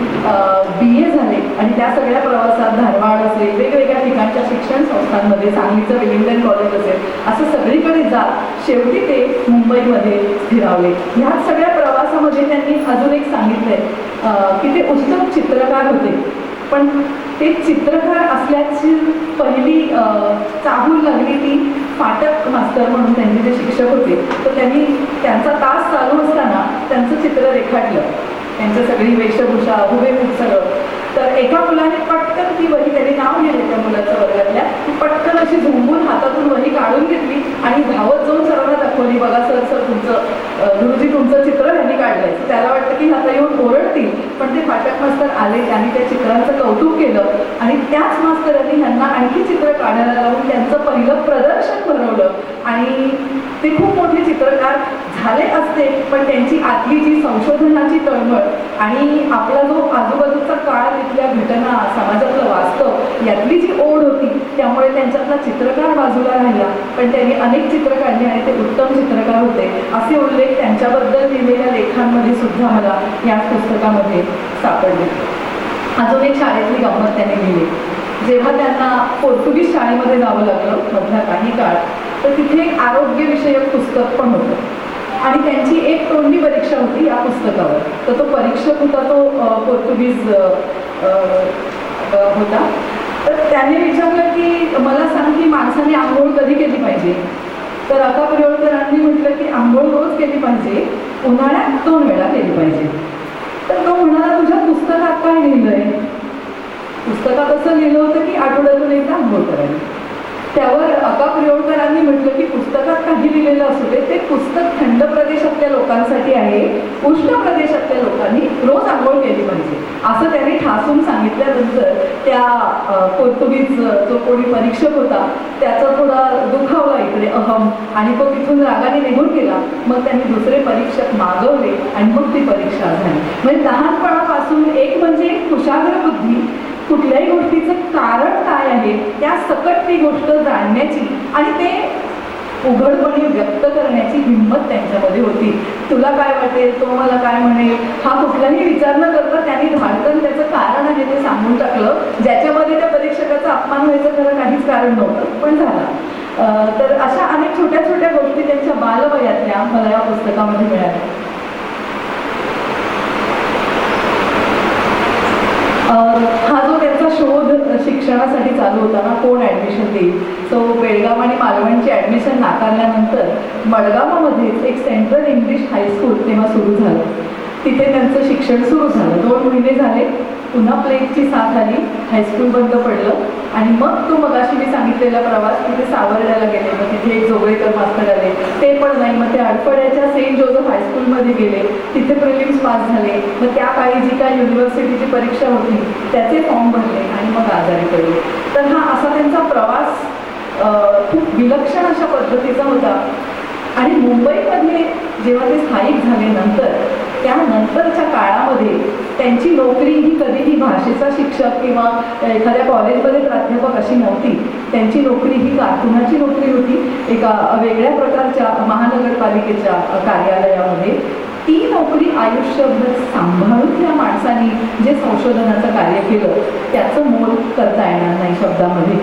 BA झाले. आणि त्या सगळ्या प्रवासात धारवाड असेल, वेगवेगळ्या ठिकाणच्या शिक्षण संस्थांमध्ये, सांगलीचं विलिंग्डन कॉलेज असेल, असं सगळीकडे जात शेवटी ते मुंबईमध्ये स्थिरावले. ह्या सगळ्या प्रवासामध्ये त्यांनी अजून एक सांगितलंय की ते उत्तम चित्रकार होते, पण ते चित्रकार असल्याची पहिली चाहूल लागली ती फाटक मास्तर म्हणून त्यांचे जे शिक्षक होते. तर त्यांनी त्यांचा तास चालू असताना त्यांचं चित्र रेखाटलं, त्यांचं सगळी वेशभूषा, हुबेहूब सगळं. तर एका मुलाने पटकन ती वही, त्याने नाव लिहिलं त्या मुलाच्या वर्गातल्या, ती पटकन अशी झुंबून हातातून वही काढून घेतली आणि धावत जाऊन सर्वांना दाखवली, बघा सर तुमचं गुरुजी तुमचं चित्र यांनी काढलंय. त्याला वाटतं की आता येऊन ओरडतील, पण ते फाटक मास्तर आले, त्यांनी त्या चित्रांचं कौतुक केलं आणि त्याच मास्तरांनी ह्यांना आणखी चित्र काढायला लावून त्यांचं पहिलं प्रदर्शन भरवलं. आणि ते खूप मोठे चित्रकार झाले असते, पण त्यांची आतली जी संशोधनाची तळमळ आणि आपला जो आजूबाजूचा काळ, तिथल्या घटना, समाजातलं वास्तव यातली जी ओढ होती, त्यामुळे त्यांच्यातला चित्रकार बाजूला राहिला. पण त्यांनी अनेक चित्र काढली आणि ते उत्तम चित्रकार होते असे उल्लेख त्यांच्याबद्दल लिहिलेल्या लेखांमध्ये सुद्धा मला याच पुस्तकामध्ये सापडले. अजून एक शाळेतली गंमत त्यांनी लिहिली. जेव्हा त्यांना पोर्तुगीज शाळेमध्ये जावं लागलं मधला काही काळ, तर तिथे एक आरोग्यविषयक पुस्तक पण होतं आणि त्यांची एक तोंडी परीक्षा होती या पुस्तकावर. तर तो परीक्षक होता तो पोर्तुगीज होता. तर त्याने विचारलं की मला सांग की माणसाने आंघोळ कधी केली पाहिजे. तर अका परिवळकरांनी म्हटलं की आंघोळ रोज केली पाहिजे, उन्हाळ्यात 2 वेळा केली पाहिजे. तर तो म्हणाला तुझ्या पुस्तकात काय लिहिलंय? पुस्तकात असं लिहिलं होतं की आठवड्यातून एकदा आंघोळ करावी. त्यावर अका परिवळकरांनी म्हटलं की पुस्तकात काही लिहिलेलं असू दे, ते पुस्तक थंड प्रदेशातल्या लोकांसाठी आहे, उष्ण प्रदेशातल्या लोकांनी रोज आंघोळ केली पाहिजे असं त्यांनी ठासून सांगितल्यानंतर त्या पोर्तुगीज जो कोणी परीक्षक होता त्याचा थोडा दुखावला इकडे अहम, आणि तो तिथून रागाने निघून गेला. मग त्यांनी दुसरे परीक्षक मागवले आणि मग ती परीक्षा झाली. म्हणजे लहानपणापासून एक म्हणजे कुशाग्र बुद्धी, कुठल्याही गोष्टीचं कारण काय आहे त्या सकट ती गोष्ट जाणण्याची आणि ते उघडपणे व्यक्त करण्याची हिंमत त्यांच्यामध्ये होती. तुला काय वाटेल, तो मला काय म्हणेल, हा कुठलाही विचार न करता त्यांनी धाडकन त्याचं कारण आहे ते सांगून टाकलं, ज्याच्यामध्ये त्या परीक्षकाचा अपमान व्हायचं खरं काहीच कारण नव्हतं, पण झाला. तर अशा अनेक छोट्या छोट्या गोष्टी त्यांच्या बालवयातल्या मला या पुस्तकामध्ये मिळाल्या. हा जो त्यांचा शोध शिक्षणासाठी चालू होता ना, कोण ॲडमिशन देईल, तो बेळगाव आणि मालवणची ॲडमिशन नाकारल्यानंतर मडगावामध्येच एक सेंट्रल इंग्लिश हायस्कूल तेव्हा सुरू झालं. तिथे त्यांचं शिक्षण सुरू झालं. 2 महिने झाले, पुन्हा प्लेगची साथ आली, हायस्कूल बंद पडलं आणि मग तो मगाशी मी सांगितलेला प्रवास तिथे सावर्ड्याला गेले. मग तिथे एक जोगळेकर मास्तर आले, ते पण नाही. मग ते आडफळ्याच्या सेंट जोझफ हायस्कूलमध्ये गेले, तिथे प्रिलिम्स पास झाले. मग त्या काळी जी काय युनिव्हर्सिटीची परीक्षा होती त्याचे फॉर्म भरले आणि मग आजारी पडले. तर हा असा त्यांचा प्रवास खूप विलक्षण अशा पद्धतीचा होता. आणि मुंबईमध्ये जेव्हा ते स्थायिक झाले नंतर, त्यानंतरच्या काळामध्ये त्यांची नोकरी ही कधीही भाषेचा शिक्षक किंवा एखाद्या कॉलेजमध्ये प्राध्यापक अशी नव्हती. त्यांची नोकरी ही कारकुनाची नोकरी होती, एका वेगळ्या प्रकारच्या महानगरपालिकेच्या कार्यालयामध्ये. ती नोकरी आयुष्यभर सांभाळून त्या माणसाने जे संशोधनाचं कार्य केलं त्याचं मोल करता येणार नाही शब्दामध्ये.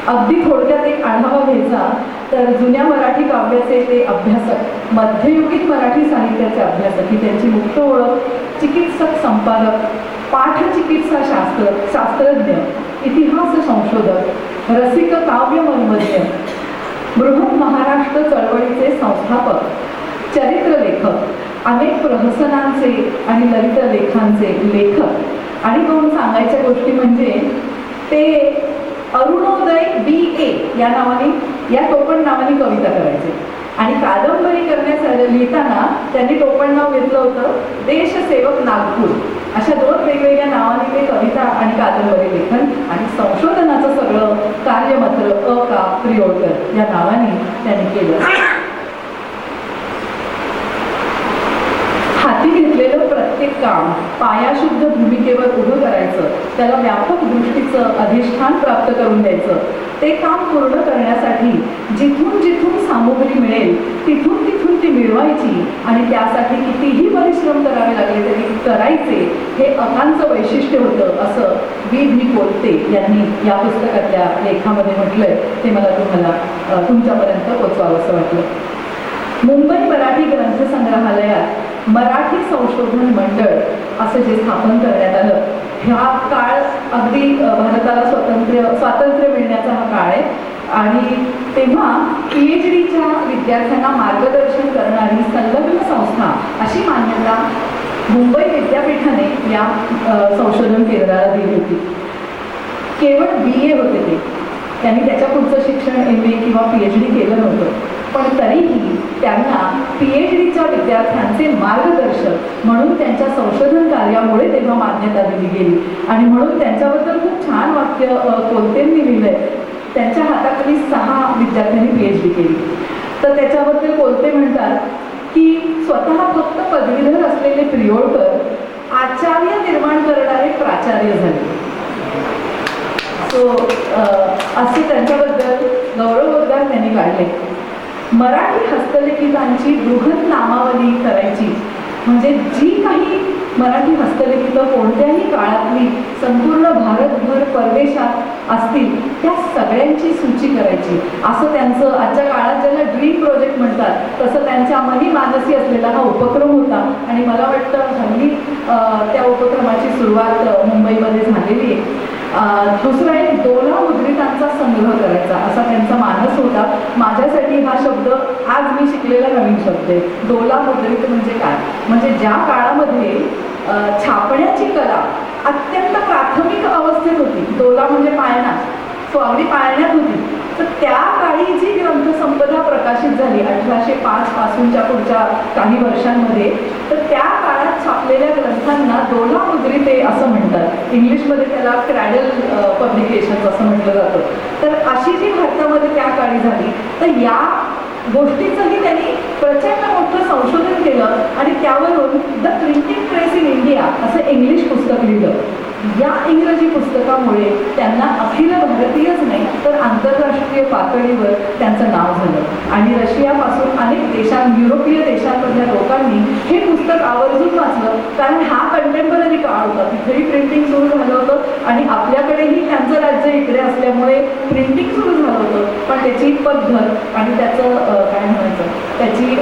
अगदी थोडक्यात एक आढावा घ्यायचा तर जुन्या मराठी काव्याचे ते अभ्यासक, मध्ययुगीन मराठी साहित्याचे अभ्यासक ही त्यांची मुख्य ओळख. चिकित्सक, संपादक, पाठचिकित्सा शास्त्रज्ञ, इतिहास संशोधक, रसिक काव्य मर्मज्ञ, बृहत महाराष्ट्र चळवळीचे संस्थापक, चरित्रलेखक, अनेक प्रहसनांचे आणि ललित लेखांचे लेखक. आणि 2 सांगायच्या गोष्टी म्हणजे ते अरुणोदय BA या नावाने, या टोपण नावाने कविता करायचे. आणि कादंबरी लिहिताना त्यांनी टोपण नाव घेतलं होतं देशसेवक नागपूर. अशा 2 वेगवेगळ्या नावाने ते कविता आणि कादंबरी लेखन आणि संशोधनाचं सगळं कार्य मात्र अका परिवळकर या नावाने त्यांनी केलं. हाती घेतलेलं प्रत्येक काम पायाशुद्ध भूमिकेवर उभं करायचं, त्याला व्यापक दृष्टीचं अधिष्ठान प्राप्त करून द्यायचं. ते काम पूर्ण करण्यासाठी जिथून जिथून सामुग्री मिळेल तिथून तिथून ती मिळवायची आणि त्यासाठी कितीही परिश्रम करावे लागले तरी करायचे, हे अकांचं वैशिष्ट्य होतं असं V.V. कोलते यांनी या पुस्तकातल्या लेखामध्ये म्हटलंय. ते मला तुम्हाला तुमच्यापर्यंत पोचवावं असं वाटलं. मुंबई मराठी ग्रंथसंग्रहालयात मराठी संशोधन मंडळ असं जे स्थापन करण्यात आलं, हा काळ अगदी भारताला स्वातंत्र्य मिळण्याचा हा काळ आहे. आणि तेव्हा PhDच्या विद्यार्थ्यांना मार्गदर्शन करणारी संलग्न संस्था अशी मान्यता मुंबई विद्यापीठाने या संशोधन केंद्राला दिली होती. केवळ BA होते ते, त्यांनी त्याच्या पुढचं शिक्षण MA किंवा PhD केलं नव्हतं. पण तरीही त्यांना PhDच्या विद्यार्थ्यांचे मार्गदर्शक म्हणून त्यांच्या संशोधन कार्यामुळे तेव्हा मान्यता दिली गेली. आणि म्हणून त्यांच्याबद्दल खूप छान वाक्य कोलतेंनी लिहिलंय. त्यांच्या हाताखाली 6 विद्यार्थ्यांनी PhD केली. तर त्याच्याबद्दल कोलते म्हणतात की स्वतः फक्त पदवीधर असलेले परिवळकर आचार्य निर्माण करणारे प्राचार्य झाले. सो असे त्यांच्याबद्दल गौरवोद्गार त्यांनी काढले. मराठी हस्तलिखितांची बृहत नामावली करायची म्हणजे जी काही मराठी हस्तलिखितं कोणत्याही काळातली संपूर्ण भारतभर परदेशात असतील त्या सगळ्यांची सूची करायची, असं त्यांचं आजच्या काळात ज्याला ड्रीम प्रोजेक्ट म्हणतात तसं त्यांच्या मनी मानसी असलेला हा उपक्रम होता. आणि मला वाटतं हल्ली त्या उपक्रमाची सुरुवात मुंबईमध्ये झालेली आहे. दुसरा एक दोला मुद्रितांचा संग्रह करायचा असा त्यांचा मानस होता. माझ्यासाठी हा शब्द आज मी शिकलेला नवीन शब्द आहे. दोला मुद्रित म्हणजे काय, म्हणजे ज्या काळामध्ये छापण्याची कला अत्यंत प्राथमिक अवस्थेत होती, दोला म्हणजे पाळणा, सो अगदी पाळण्यात होती, तर त्या काळी जी ग्रंथसंपदा प्रकाशित झाली 1805 पासूनच्या पुढच्या काही वर्षांमध्ये, तर त्या काळात छापलेल्या ग्रंथांना दोला मुद्रिते असं म्हणतात. इंग्लिशमध्ये त्याला क्रॅडल पब्लिकेशन्स असं म्हटलं जातं. तर अशी जी भारतामध्ये त्या काळी झाली, तर या गोष्टीचंही त्यांनी प्रचंड मोठं संशोधन केलं आणि त्यावरून the printing press in India असं इंग्लिश पुस्तक लिहिलं. या इंग्रजी पुस्तकामुळे त्यांना अखिल भारतीयच नाही तर आंतरराष्ट्रीय पातळीवर त्यांचं नाव झालं आणि रशियापासून अनेक युरोपीय देशांमधल्या लोकांनी हे पुस्तक आवर्जून वाचलं, कारण हा कंटेम्पररी काळ होता, तिथेही प्रिंटिंग सुरू झालं होतं आणि आपल्याकडेही त्यांचं राज्य इकडे असल्यामुळे प्रिंटिंग सुरू झालं होतं. पण त्याची पद्धत आणि त्याचं काय म्हणायचं, त्याची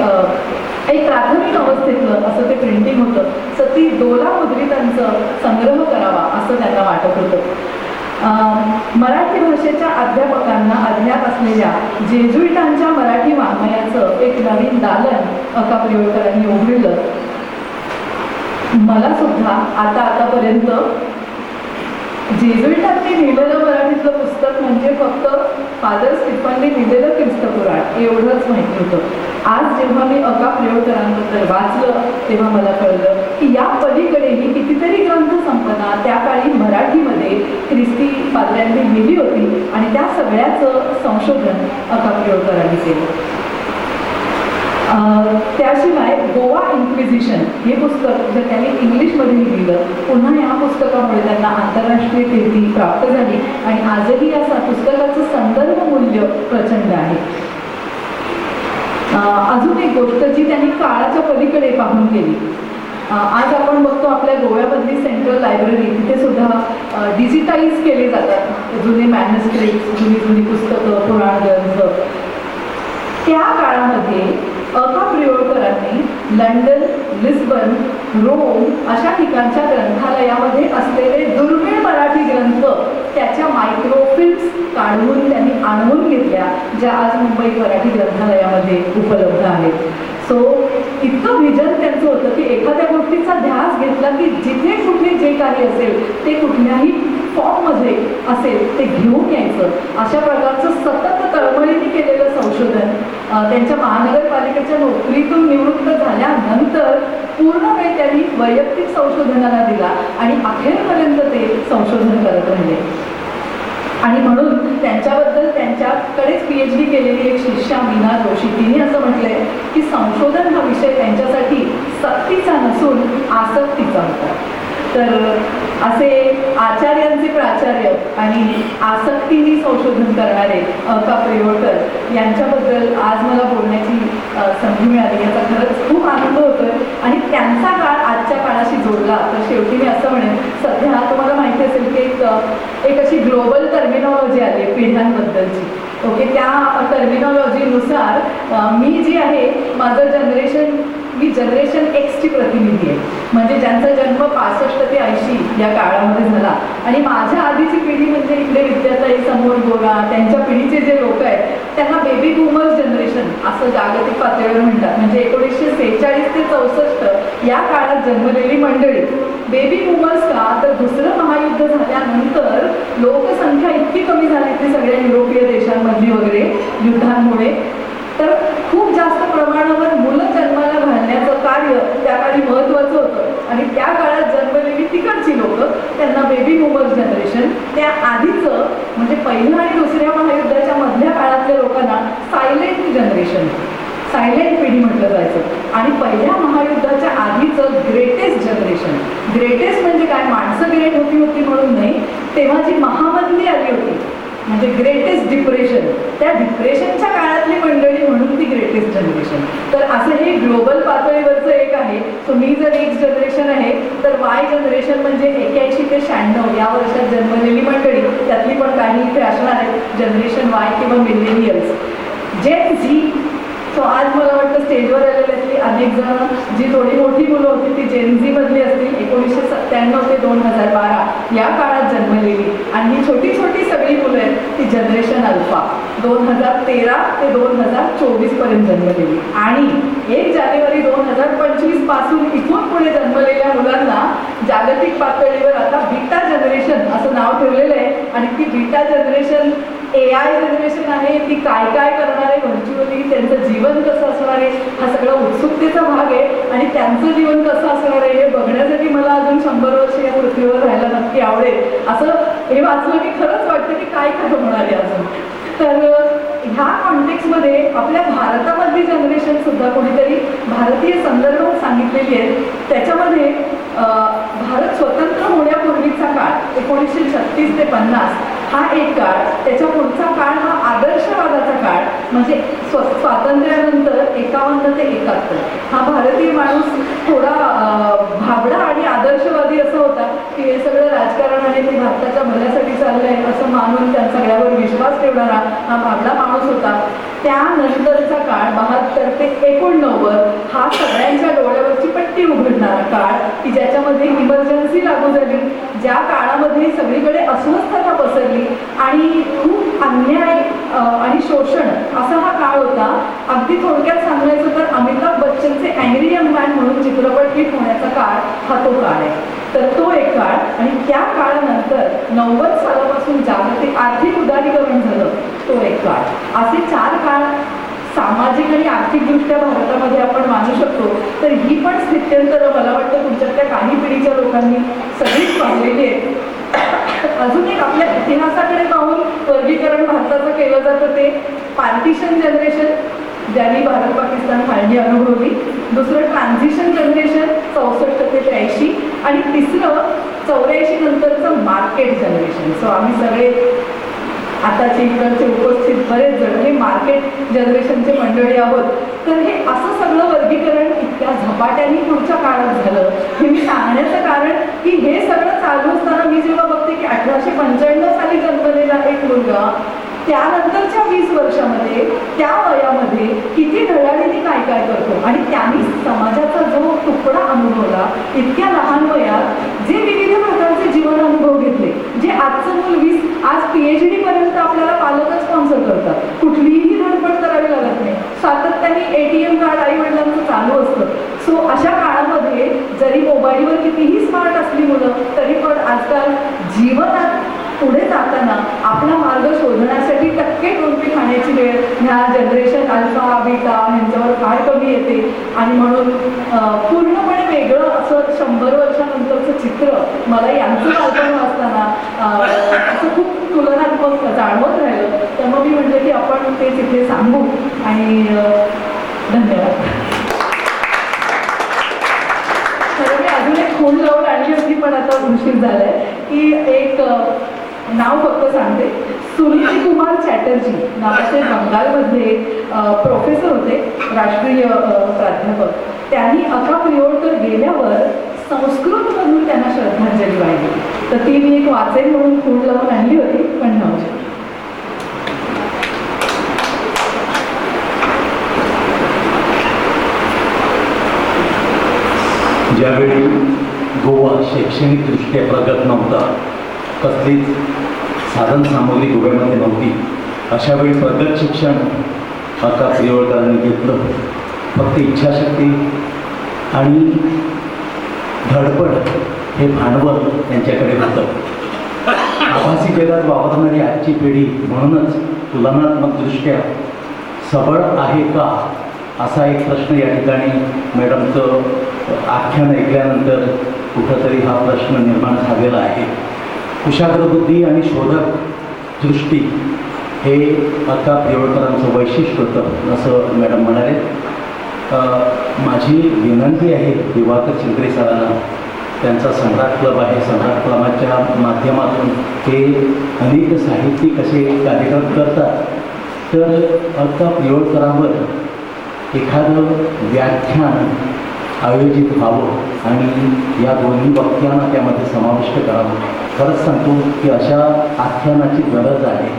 एक प्राथमिक अवस्थेतलं असं ते प्रिंटिंग होतं. तर ती दोला मुद्रितांचं संग्रह करावा असं त्यांना वाटत होतं. मराठी भाषेच्या अध्यापकांना अज्ञात असलेल्या जेजुईटांच्या मराठी वाङ्मयाचं एक नवीन दालन अका प्रियोळकरांनी उघडलं. मला सुद्धा आतापर्यंत जेजुईटांनी लिहिलेलं मराठीतलं पुस्तक म्हणजे फक्त फादर स्टीफनने लिहिलेलं ख्रिस्तपुराण एवढंच माहिती होतं. आज जेव्हा मी अका प्रियोळकरांबद्दल वाचलं तेव्हा मला कळलं की या पलीकडेही कितीतरी ग्रंथसंपदा त्या काळी मराठीमध्ये ख्रिस्ती पाद्र्यांनी लिहिली होती आणि त्या सगळ्याचं संशोधन अका प्रियोळकरांनी केलं. त्याशिवाय गोवा इन्क्विजिशन हे पुस्तक जर त्यांनी इंग्लिशमध्ये लिहिलं, पुन्हा या पुस्तकामुळे त्यांना आंतरराष्ट्रीय कीर्ती प्राप्त झाली आणि आजही या पुस्तकाचं संदर्भ मूल्य प्रचंड आहे. अजून एक गोष्ट जी त्यांनी काळाच्या पलीकडे पाहून केली. आज आपण बघतो आपल्या गोव्यामधली सेंट्रल लायब्ररी, तिथे सुद्धा डिजिटाईज केले जातात जुने मॅन्युस्क्रिप्ट, जुनी पुस्तकं, पुराण ग्रंथ. त्या काळामध्ये अका प्रियोळकरांनी लंडन, लिस्बन, रोम अशा ठिकाणच्या ग्रंथालयामध्ये असलेले दुर्मिळ मराठी ग्रंथ त्याच्या मायक्रोफिल्म्स काढून त्यांनी आणून घेतल्या, ज्या आज मुंबई मराठी ग्रंथालयामध्ये उपलब्ध आहेत. सो इतकं विजन त्यांचं होतं की एखाद्या गोष्टीचा ध्यास घेतला की जिथे कुठे जे काही असेल ते कुठल्याही फॉर्ममध्ये असेल ते घेऊन यायचं. अशा प्रकारचं सतत तळमळीने केलेलं संशोधन त्यांच्या महानगरपालिकेच्या नोकरीतून निवृत्त झाल्यानंतर पूर्ण वेळ त्यांनी वैयक्तिक संशोधनाला दिला आणि अखेरपर्यंत ते संशोधन करत राहिले. आणि म्हणून त्यांच्याबद्दल त्यांच्याकडेच PhD केलेली एक शिष्या मीना जोशी, तिने असं म्हटलंय की संशोधन हा विषय त्यांच्यासाठी सक्तीचा नसून आसक्तीचा होता. तर असे आचार्यांचे प्राचार्य आणि आसक्तीने संशोधन करणारे अका प्रियोळकर यांच्याबद्दल आज मला बोलण्याची संधी मिळाली, याचा खरंच खूप आनंद होतोय. आणि त्यांचा काळ आजच्या काळाशी जोडला तर शेवटी मी असं म्हणेन, सध्या तुम्हाला माहिती असेल की एक अशी ग्लोबल टर्मिनॉलॉजी आली आहे पिढ्यांबद्दलची. ओके, त्या टर्मिनॉलॉजीनुसार मी जी आहे माझं मी जनरेशन एक्सची प्रतिनिधी आहे, म्हणजे ज्यांचा जन्म 65 ते 80 या काळामध्ये झाला. आणि माझ्या आधीची पिढी म्हणजे इकडे विद्याताई, समोर गोरा, त्यांच्या पिढीचे जे लोक आहेत त्यांना बेबी बूमर्स जनरेशन असं जागतिक पातळीवर म्हणतात. म्हणजे 1946 ते 64 या काळात जन्मलेली मंडळी. बेबी बूमर्स का, तर दुसरं महायुद्ध झाल्यानंतर लोकसंख्या इतकी कमी झाली ती सगळ्या युरोपीय देशांमधली वगैरे युद्धांमुळे, तर खूप जास्त प्रमाणावर मुलं जन्माला घालण्याचं कार्य त्या काळी महत्त्वाचं होतं. आणि त्या काळात जन्मलेली तिकडची लोक त्यांना बेबी बूमर्स जनरेशन, त्या आधीचं म्हणजे पहिल्या आणि दुसऱ्या महायुद्धाच्या मधल्या काळातल्या लोकांना सायलेंट जनरेशन, सायलेंट पिढी म्हटलं जायचं. आणि पहिल्या महायुद्धाच्या आधीचं ग्रेटेस्ट जनरेशन. ग्रेटेस्ट म्हणजे काय, माणसं ग्रेट होती म्हणून नाही, तेव्हा जी महामंदी आली होती म्हणजे ग्रेटेस्ट डिप्रेशन, त्या डिप्रेशनच्या काळातली मंडळी म्हणून ती ग्रेटेस्ट जनरेशन. तर असं हे ग्लोबल पातळीवरचं एक आहे. सो मी जर एक्स जनरेशन आहे तर वाय जनरेशन म्हणजे 81 ते 96 या वर्षात जन्मलेली मंडळी, त्यातली पण काही इथे असणार आहेत जनरेशन वाय किंवा मिलेनियल्स. जेन झी, सो आज मला वाटतं स्टेजवर आलेल्यातली अनेक जण जी थोडी मोठी मुलं होती ती जेन झी मधली असतील, 1997 ते 2012 या काळात जन्मलेली. आणि जनरेशन अल्फा 2013 ते 2024 पर्यंत जन्मलेली आणि 1 जानेवारी 2025 पासून इथून पुढे जन्मलेल्या मुलांना जागतिक पातळीवर आता बीटा जनरेशन असं नाव ठेवलेलं आहे. आणि ती बीटा जनरेशन AI जनरेशन आहे. ती काय काय करणार आहे व्हर्च्युअली, त्यांचं जीवन कसं असणार आहे हा सगळा उत्सुकतेचा भाग आहे. आणि त्यांचं जीवन कसं असणार आहे हे बघण्यासाठी मला अजून 100 वर्ष या पृथ्वीवर राहायला नक्की आवडेल. असं हे वाचलं की खरंच वाटतं की काय काय होणार आहे अजून. तर ह्या कॉन्टेक्स्टमध्ये आपल्या भारतामधली जनरेशन सुद्धा कोणीतरी भारतीय संदर्भ सांगितलेली आहे. त्याच्यामध्ये भारत स्वतंत्र होण्यापूर्वीचा काळ 1936 ते 50 हा एक काळ, त्याच्या पुढचा काळ हा आदर्शवादाचा काळ म्हणजे स्वातंत्र्यानंतर 51 ते 71 हा भारतीय माणूस थोडा भाबडा आणि आदर्शवादी असा होता की हे सगळं राजकारण आहे ते भारताच्या भल्यासाठी चाललंय असं मानून त्या सगळ्यावर विश्वास ठेवणारा हा भाबडा माणूस होता. त्यानंतरचा काळ 72 ते 89 हा सगळ्यांच्या डोळ्यावरची पट्टी उघडणारा काळ की ज्याच्यामध्ये इमर्जन्सी लागू झाली, ज्या काळामध्ये सगळीकडे अस्वस्थता पसरली आणि खूप अन्याय आणि शोषण असा हा काळ होता. अगदी थोडक्यात सांगायचं तर अमिताभ बच्चनचे अँग्री यंग मॅन म्हणून चित्रपट हिट होण्याचा काळ हा तो काळ आहे. तर तो एक काळ आणि त्या काळानंतर 90 सालापासून जागतिक आर्थिक उदारीकरण झालं तो एक काळ. असे 4 काळ सामाजिक आणि आर्थिकदृष्ट्या भारतामध्ये आपण मानू शकतो. तर ही पण स्थित्यंतरं मला वाटतं तुमच्यातल्या काही पिढीच्या लोकांनी सगळीच पाहिलेली आहे. अजून एक आपल्या इतिहासाकडे पाहून वर्गीकरण भारताचं केलं जातं ते पार्टिशन जनरेशन ज्यांनी भारत पाकिस्तान फाळणी अनुभवली, दुसरं ट्रान्झिशन जनरेशन 64 ते 83 आणि तिसरं 84 नंतरचं मार्केट जनरेशन. सो आम्ही सगळे आताचे इकडचे उपस्थित बरेच जण हे मार्केट जनरेशनचे मंडळी आहोत. तर हे असं सगळं वर्गीकरण इतक्या झपाट्याने पुढच्या काळात झालं हे मी सांगण्याचं कारण की हे सगळं चालू असताना मी जेव्हा बघते की 1895 साली जन्मलेला एक मुलगा त्यानंतरच्या 20 वर्षामध्ये त्या वयामध्ये किती धडाडीने काय काय करतो आणि त्यांनी समाजाचा जो तुकडा अनुभवला इतक्या लहान वयात जे विविध प्रकारचे जीवन अनुभव घेतले जे आजचं मूल 20 आज PhD पर्यंत आपल्याला पालकच स्पॉन्सर करतात, कुठलीही धडपड करावी लागत नाही, सातत्याने ATM कार्ड आई वडिलांचं चालू असतं. सो अशा काळामध्ये जरी मोबाईलवर कितीही स्मार्ट असली मुलं तरी पण आजकाल जीवनात पुढे जाताना आपला मार्ग शोधण्यासाठी टक्के टोपी खाण्याची वेळ ह्या जनरेशन अल्फा बीटा ह्यांच्यावर फार कमी येते. आणि म्हणून पूर्णपणे वेगळं असं 100 वर्षानंतरचं चित्र मला यांचं बालपण वाचताना असं खूप तुलनात्मक जाणवत राहिलं. तर मग मी म्हटलं की आपण ते तिथे सांगू आणि धन्यवाद. खरं मी अजून एक खूण लावून आणली होती पण आता उशीर झालाय की एक नाव फक्त सांगते. सुनील कुमार चॅटर्जी नावाचे बंगालमध्ये प्रोफेसर होते, राष्ट्रीय प्राध्यापक. त्यांनी अका प्रियोडकर गेल्यावर संस्कृतमधून त्यांना श्रद्धांजली वाहिली. तर ती मी एक वाचेन म्हणून खूण लावून आणली होती पण नव्हती. ज्यावेळी गोवा शैक्षणिकदृष्ट्या प्रगत नव्हता, कसलीच साधन सामग्री गोव्यामध्ये नव्हती, अशावेळी प्रगत शिक्षण अका प्रियोडकरांनी घेतलं. फक्त इच्छाशक्ती आणि धडपड हे भांडवल त्यांच्याकडे होतं. आभासी जगात वावरणारी आजची पिढी म्हणूनच तुलनात्मकदृष्ट्या सबळ आहे का असा एक प्रश्न या ठिकाणी मॅडमचं आख्यान ऐकल्यानंतर कुठंतरी हा प्रश्न निर्माण झालेला आहे. कुशाग्र बुद्धी आणि शोधक दृष्टी हे अका प्रियोडकरांचं वैशिष्ट्य होतं असं मॅडम म्हणाले. माझी विनंती आहे दिवाकर चिंद्रे सरांना, त्यांचा सम्राट क्लब आहे, सम्राट क्लबाच्या माध्यमातून ते अनेक साहित्यिक असे कार्यक्रम करतात. तर अका प्रियोडकरांवर एखादं व्याख्यान आयोजित व्हावं आणि या दोन्ही वक्त्यांना त्यामध्ये समाविष्ट करावं. खरंच सांगतो की अशा आख्यानाची गरज आहे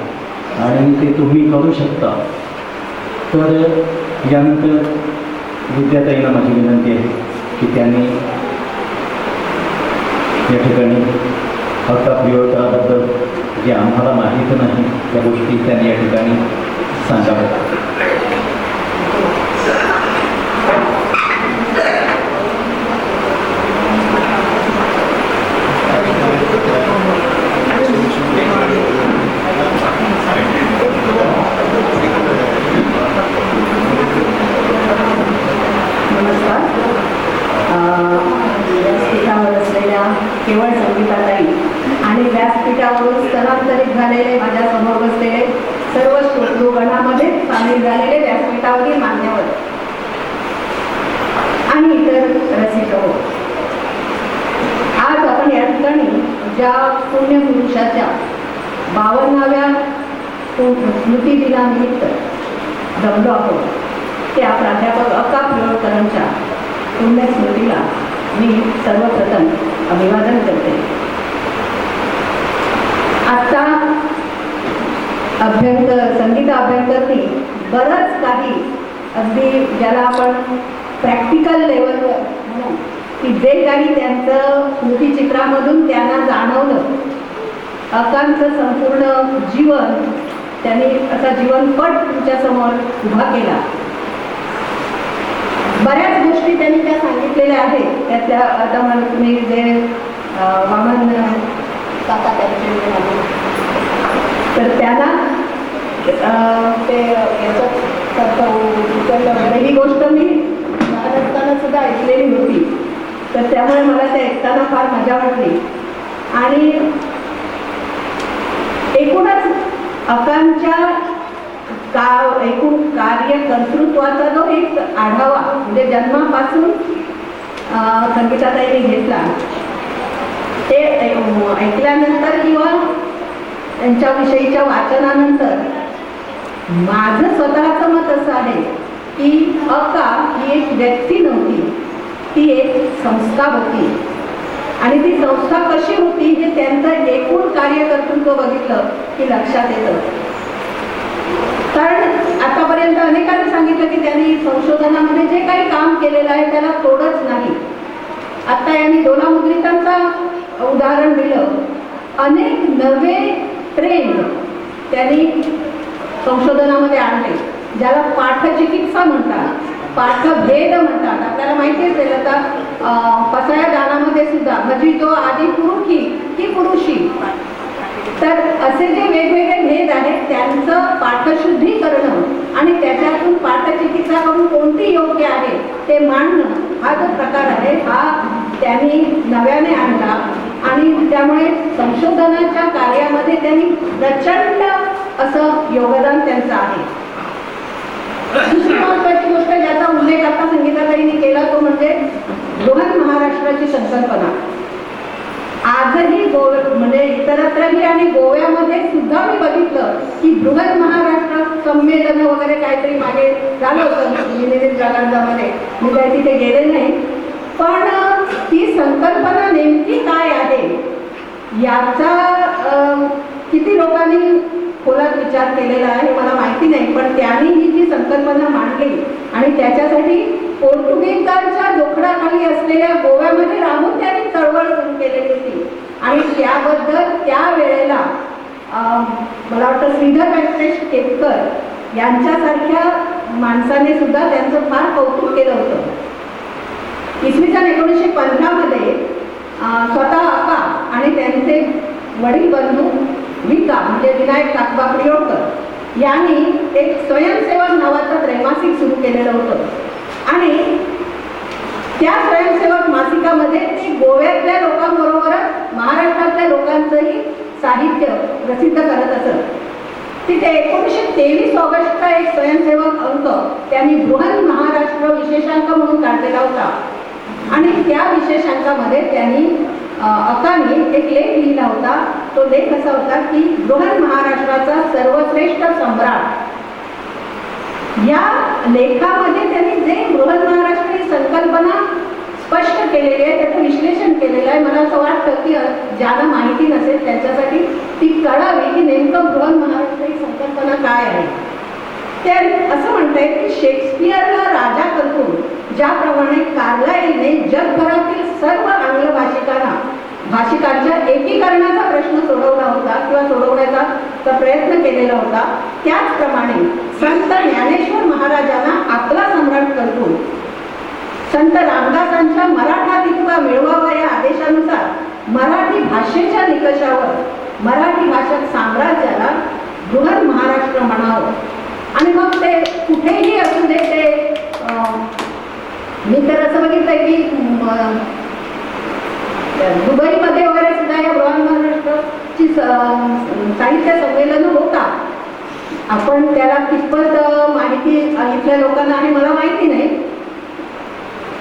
आणि ते तुम्ही करू शकता. तर यानंतर विद्याताईंना माझी विनंती आहे की त्यांनी या ठिकाणी अका प्रियोडकराबद्दल जे आम्हाला माहीत नाही त्या गोष्टी त्यांनी या ठिकाणी सांगाव्या. नमस्कार. व्यासपीठावर असलेल्या केवळ संगीताताई आणि व्यासपीठावरून स्थलांतरित झालेले माझ्या समोर बसलेले सर्व श्रोतृगणामध्ये सामील झालेले व्यासपीठावरील मान्यवर आणि इतर रसिक हो. आज आपण या ठिकाणी ज्या पुण्यपुरुषाच्या 52व्या स्मृतिदिनानिमित्त जमलो आहोत त्या प्राध्यापक अक्का पिळवळकरांच्या पुण्यस्मृतीला मी सर्वप्रथम अभिवादन करते. आत्ता संगीत अभ्यंकरनी बरंच काही अगदी ज्याला आपण प्रॅक्टिकल लेवलवर म्हणू की जे काही त्यांचं स्मृतिचित्रामधून त्यांना जाणवलं, अक्कांचं संपूर्ण जीवन त्यांनी असा जीवनपट तुमच्यासमोर उभा केला. बऱ्याच गोष्टी त्यांनी त्या सांगितलेल्या आहेत. त्यातल्या आता मला तुम्ही जे वामन काका त्यांचे तर त्यांना ते याचं ही गोष्ट मी लहान असताना सुद्धा ऐकलेली होती, तर त्यामुळे मला ते ऐकताना फार मजा वाटली. आणि एकूणच अक्कांच्या एकूण कार्यकर्तृत्वाचा जो एक आढावा म्हणजे जन्मापासून संगीताताईने घेतला ते ऐकल्यानंतर किंवा त्यांच्याविषयीच्या वाचनानंतर माझं स्वतःचं मत असं आहे की अक्का ही एक व्यक्ती नव्हती, ती एक संस्था होती. आणि ती संस्था कशी होती हे त्यांचं एकूण कार्यकर्तृत्व बघितलं की लक्षात येतं. कारण आतापर्यंत अनेकांनी सांगितलं की त्यांनी संशोधनामध्ये जे काही काम केलेलं आहे त्याला तोडच नाही. आत्ता यांनी दोलामुद्रितांचा उदाहरण दिलं. अनेक नवे ट्रेंड त्यांनी संशोधनामध्ये आणले, ज्याला पाठचिकित्सा म्हणतात, पाठभेद म्हणतात. आपल्याला माहिती असेल आता पसाया दानामध्ये सुद्धा म्हणजे जो आधी पुरुषी की पुरुषी, तर असे जे वेगवेगळे भेद आहेत त्यांचं पाठशुद्धी करणं आणि त्याच्यातून पाठचिकित्सा करून कोणती योग्य आहे ते मांडणं हा जो प्रकार आहे हा त्यांनी नव्याने आणला. आणि त्यामुळे संशोधनाच्या कार्यामध्ये त्यांनी प्रचंड असं योगदान त्यांचं आहे. दुसरी महत्त्वाची गोष्ट ज्याचा उल्लेख आता संगीताताईंनी केला तो म्हणजे बृहन महाराष्ट्राची संकल्पना. आजही म्हणजे इतरत्रही आणि गोव्यामध्ये सुद्धा मी बघितलं की बृहन महाराष्ट्र संमेलन वगैरे काहीतरी मागे झालं होतं निमित्त जगांमध्ये. मी काही तिथे गेले नाही, पण ती संकल्पना नेमकी काय आहे याचा किती लोकांनी खोलात विचार केलेला आहे मला माहिती नाही. पण त्यांनी ही जी संकल्पना मांडली आणि त्याच्यासाठी पोर्तुगीजांच्या जोखडाखाली असलेल्या गोव्यामध्ये राहून त्यांनी चळवळ सुरू केलेली होती. आणि त्याबद्दल त्यावेळेला मला वाटतं श्रीधर व्यंकटेश केतकर यांच्यासारख्या माणसाने सुद्धा त्यांचं फार कौतुक केलं होतं. इसवी सन 1915 मध्ये स्वतः अक्का आणि त्यांचे वडील बंधू विका म्हणजे विनायक काकबा पिळवळकर यांनी एक स्वयंसेवक नावाचं त्रैमासिक सुरू केलेलं होतं. आणि त्या स्वयंसेवक मासिकामध्ये ते गोव्यातल्या लोकांबरोबरच महाराष्ट्रातल्या लोकांचंही साहित्य प्रसिद्ध करत असत. तिथे 1923 ऑगस्टचा एक स्वयंसेवक अंक त्यांनी बृहन महाराष्ट्र विशेषांक म्हणून काढलेला होता. आणि त्या विशेषांकामध्ये त्यांनी अक्कांनी एक लेख लिहिला होता. तो लेख असा होता की बृहन महाराष्ट्राचा सर्वश्रेष्ठ सम्राट. या लेखामध्ये त्यांनी जे बृहन महाराष्ट्र ही संकल्पना स्पष्ट केलेली आहे त्याचं विश्लेषण केलेलं आहे. मला असं वाटतं की ज्यांना माहिती नसेल त्यांच्यासाठी ती कळावी की नेमकं बृहन महाराष्ट्र ही संकल्पना काय आहे. ते असं म्हणतायत की शेक्सपियरला राजा करून ज्याप्रमाणे कार्लाइलने जगभरातील सर्व आंग्ल भाषिकांच्या एकीकरणाचा प्रश्न सोडवला होता किंवा सोडवला प्रयत्न केलेला होता. त्याचप्रमाणे संत ज्ञानेश्वर महाराजांना आपला सम्राट कल्पून संत रामदासांच्या मराठातित्व मिळवावा या आदेशानुसार मराठी भाषेच्या निकषावर मराठी भाषक साम्राज्याला बृहन महाराष्ट्र म्हणावं. आणि मग ते कुठेही असू दे, ते मी तर असं बघितलंय की दुबईमध्ये वगैरे सुद्धा या बृहन महाराष्ट्राची साहित्य संमेलन होतात. आपण त्याला कितपत माहिती इथल्या लोकांना आहे मला माहिती नाही.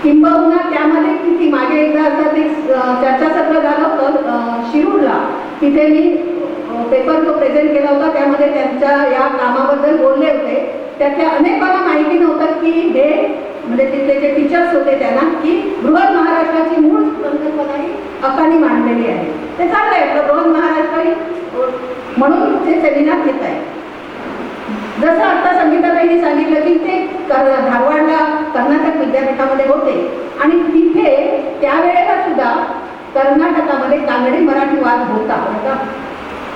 किंबहुना त्यामध्ये किती मागे एकदा असं ते चर्चासत्र झालं होतं शिरूरला, तिथे मी पेपर तो प्रेझेंट केला होता. त्यामध्ये त्यांच्या या कामाबद्दल बोलले होते. त्यातल्या अनेकांना माहिती नव्हतं की हे म्हणजे तिथले जे टीचर्स होते त्यांना की बृहन महाराष्ट्राची मूळ संकल्पना ही अकानी मांडलेली आहे. ते चाललंय आपलं बृहन महाराष्ट्र म्हणून ते सेमिनार घेत आहे. जसं आता संगीताताईंनी सांगितलं की ते धारवाडला कर्नाटक विद्यापीठामध्ये होते आणि तिथे त्यावेळेला सुद्धा कर्नाटकामध्ये कानडी मराठी वाद होता.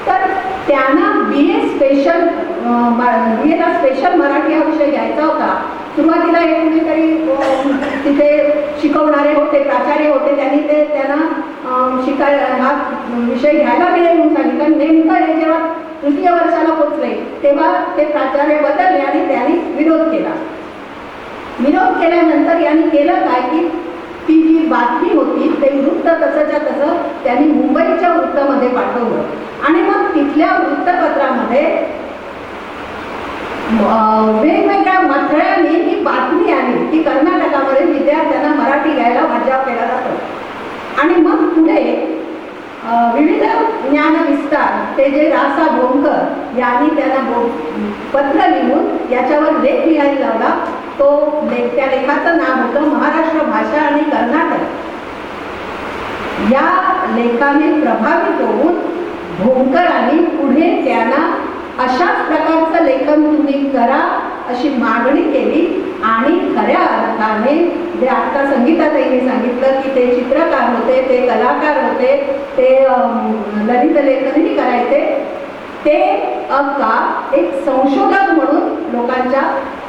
तर त्यांना BA स्पेशल BAला स्पेशल मराठी हा विषय घ्यायचा होता. सुरुवातीला एक कुणीतरी तिथे शिकवणारे होते, प्राचार्य होते, त्यांनी त्यांना हा विषय घ्यायला मिळेल म्हणून सांगितलं. नेमकं हे जेव्हा तृतीय वर्षाला पोचले तेव्हा ते प्राचार्य बदलले आणि त्यांनी विरोध केला. विरोध केल्यानंतर यांनी केलं काय की ती जी बातमी होती ते वृत्त तसंच्या तसं त्यांनी मुंबईच्या वृत्तामध्ये पाठवलं आणि मग तिथल्या वृत्तपत्रामध्ये वेगवेगळ्या मथळ्यांनी ही बातमी आली की कर्नाटकामध्ये विद्यार्थ्यांना मराठी घ्यायला मज्जाव केला जातो. आणि मग पुढे विविध ज्ञानविस्तार ते जे रासा भोंकर यांनी त्यांना पत्र लिहून याच्यावर लेख लिहायला लावला. तो लेख, त्या लेखाचं नाव होतं महाराष्ट्र भाषा आणि कर्नाटक. या लेखाने प्रभावित होऊन भोंकरांनी पुढे त्यांना अशाच प्रकारचं लेखन तुम्ही करा अशी मागणी केली आणि खऱ्या अर्थाने जे आता संगीताताईंनी सांगितलं की ते चित्रकार होते, ते कलाकार होते, ते ललित लेखनही करायचे, ते अक्का एक संशोधक म्हणून लोकांच्या